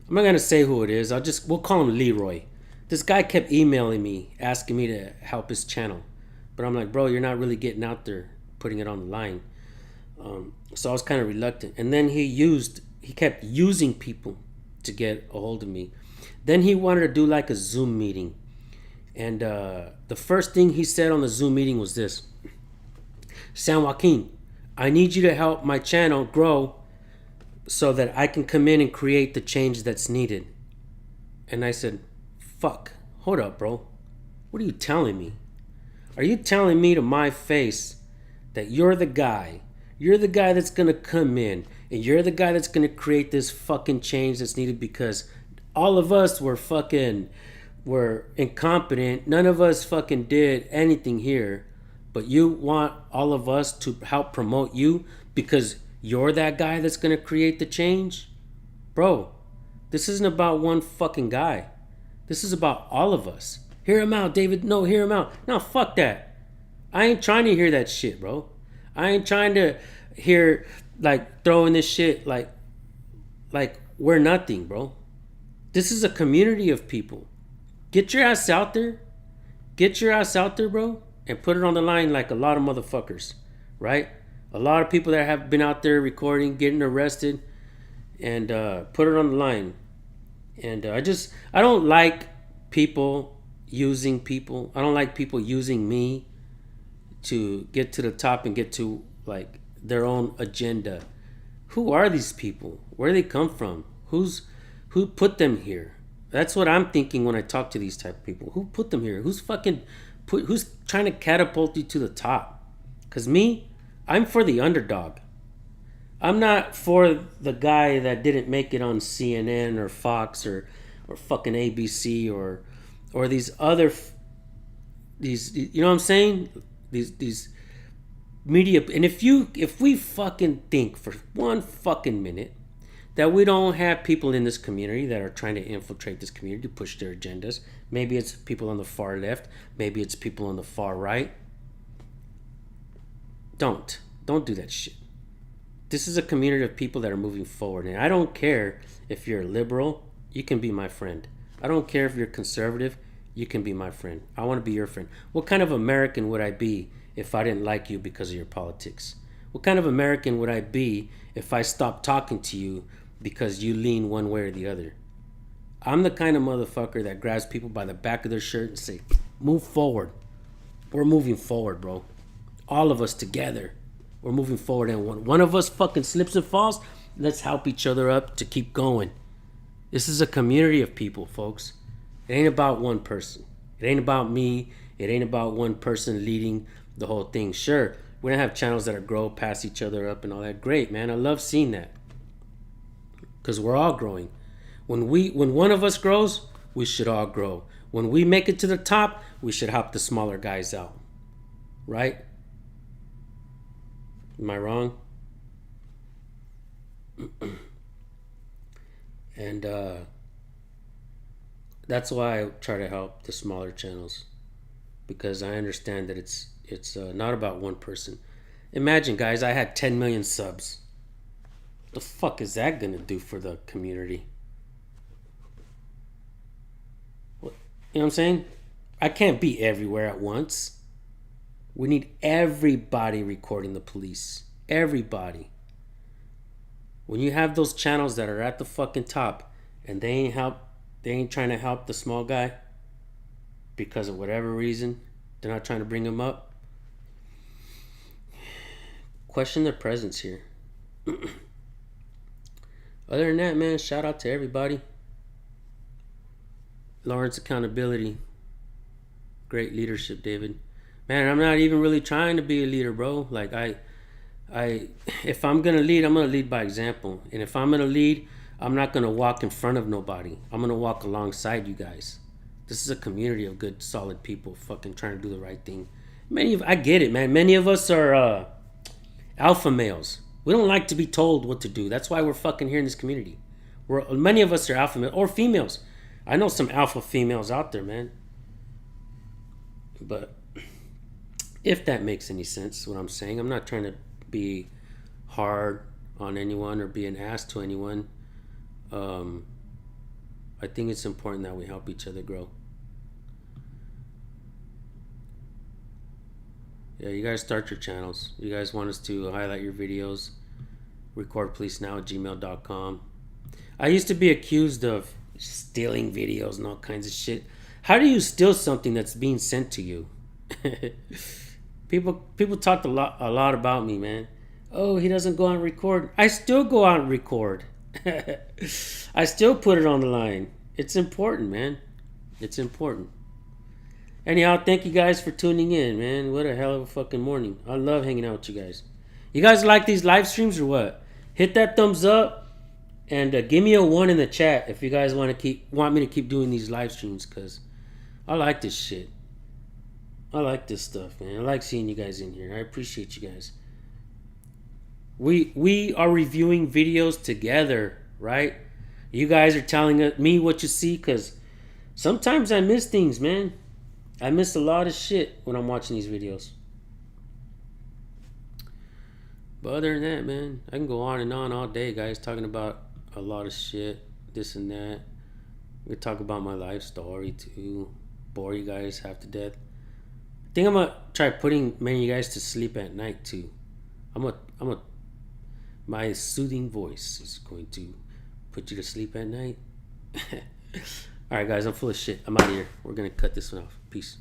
I'm not going to say who it is. We'll call him Leroy. This guy kept emailing me, asking me to help his channel. But I'm like, bro, you're not really getting out there, putting it on the line. So I was kind of reluctant. And then he kept using people to get a hold of me. Then he wanted to do like a Zoom meeting. And the first thing he said on the Zoom meeting was this: San Joaquin, I need you to help my channel grow so that I can come in and create the change that's needed. And I said, fuck, hold up, bro. What are you telling me? Are you telling me to my face that you're the guy that's gonna come in and you're the guy that's gonna create this fucking change that's needed because all of us were incompetent. None of us fucking did anything here, but you want all of us to help promote you because you're that guy that's gonna create the change? Bro, this isn't about one fucking guy. This is about all of us. Hear him out, David. No, hear him out. No, fuck that. I ain't trying to hear that shit, bro. I ain't trying to hear like throwing this shit like we're nothing, bro. This is a community of people. Get your ass out there. Get your ass out there, bro, and put it on the line like a lot of motherfuckers, right? A lot of people that have been out there recording, getting arrested, and put it on the line. And I don't like people using people. I don't like people using me to get to the top and get to like their own agenda. Who are these people? Where do they come from? Who put them here? That's what I'm thinking when I talk to these type of people. Who put them here? Who's trying to catapult you to the top? Cause me, I'm for the underdog. I'm not for the guy that didn't make it on CNN or Fox or fucking ABC or these other these you know what I'm saying? These media. And if we fucking think for one fucking minute that we don't have people in this community that are trying to infiltrate this community to push their agendas, maybe it's people on the far left, maybe it's people on the far right. Don't do that shit. This is a community of people that are moving forward. And I don't care if you're liberal, you can be my friend. I don't care if you're conservative, you can be my friend. I want to be your friend. What kind of American would I be if I didn't like you because of your politics? What kind of American would I be if I stopped talking to you because you lean one way or the other? I'm the kind of motherfucker that grabs people by the back of their shirt and say, move forward. We're moving forward, bro. All of us together. We're moving forward, and when one of us fucking slips and falls, let's help each other up to keep going. This is a community of people, folks. It ain't about one person. It ain't about me. It ain't about one person leading the whole thing. Sure, we're gonna have channels that are grow past each other up and all that. Great, man. I love seeing that because we're all growing. When one of us grows, we should all grow. When we make it to the top, we should help the smaller guys out, right? Am I wrong? And that's why I try to help the smaller channels, because I understand that it's not about one person. Imagine, guys, I had 10 million subs. What the fuck is that gonna do for the community? What, you know what I'm saying? I can't be everywhere at once. We need everybody recording the police. Everybody. When you have those channels that are at the fucking top and they ain't trying to help the small guy because of whatever reason, they're not trying to bring him up. Question their presence here. Other than that, man, shout out to everybody. Lawrence accountability. Great leadership, David. Man, I'm not even really trying to be a leader, bro. Like if I'm gonna lead, I'm gonna lead by example. And if I'm gonna lead, I'm not gonna walk in front of nobody. I'm gonna walk alongside you guys. This is a community of good, solid people fucking trying to do the right thing. I get it, man. Many of us are alpha males. We don't like to be told what to do. That's why we're fucking here in this community. Many of us are alpha males or females. I know some alpha females out there, man. But if that makes any sense, what I'm saying, I'm not trying to be hard on anyone or be an ass to anyone. I think it's important that we help each other grow. Yeah, you guys start your channels. You guys want us to highlight your videos, recordpolicenow@gmail.com. I used to be accused of stealing videos and all kinds of shit. How do you steal something that's being sent to you? People talked a lot about me, man. Oh, he doesn't go out and record. I still go out and record. I still put it on the line. It's important, man. It's important. Anyhow, thank you guys for tuning in, man. What a hell of a fucking morning. I love hanging out with you guys. You guys like these live streams or what? Hit that thumbs up and give me a 1 in the chat if you guys want me to keep doing these live streams, because I like this shit. I like this stuff, man. I like seeing you guys in here. I appreciate you guys. We are reviewing videos together, right? You guys are telling me what you see, because sometimes I miss things, man. I miss a lot of shit when I'm watching these videos. But other than that, man, I can go on and on all day, guys, talking about a lot of shit, this and that. We talk about my life story too. Bore you guys half to death. I think I'm gonna try putting many of you guys to sleep at night too. My soothing voice is going to put you to sleep at night. Alright guys, I'm full of shit. I'm out of here. We're gonna cut this one off. Peace.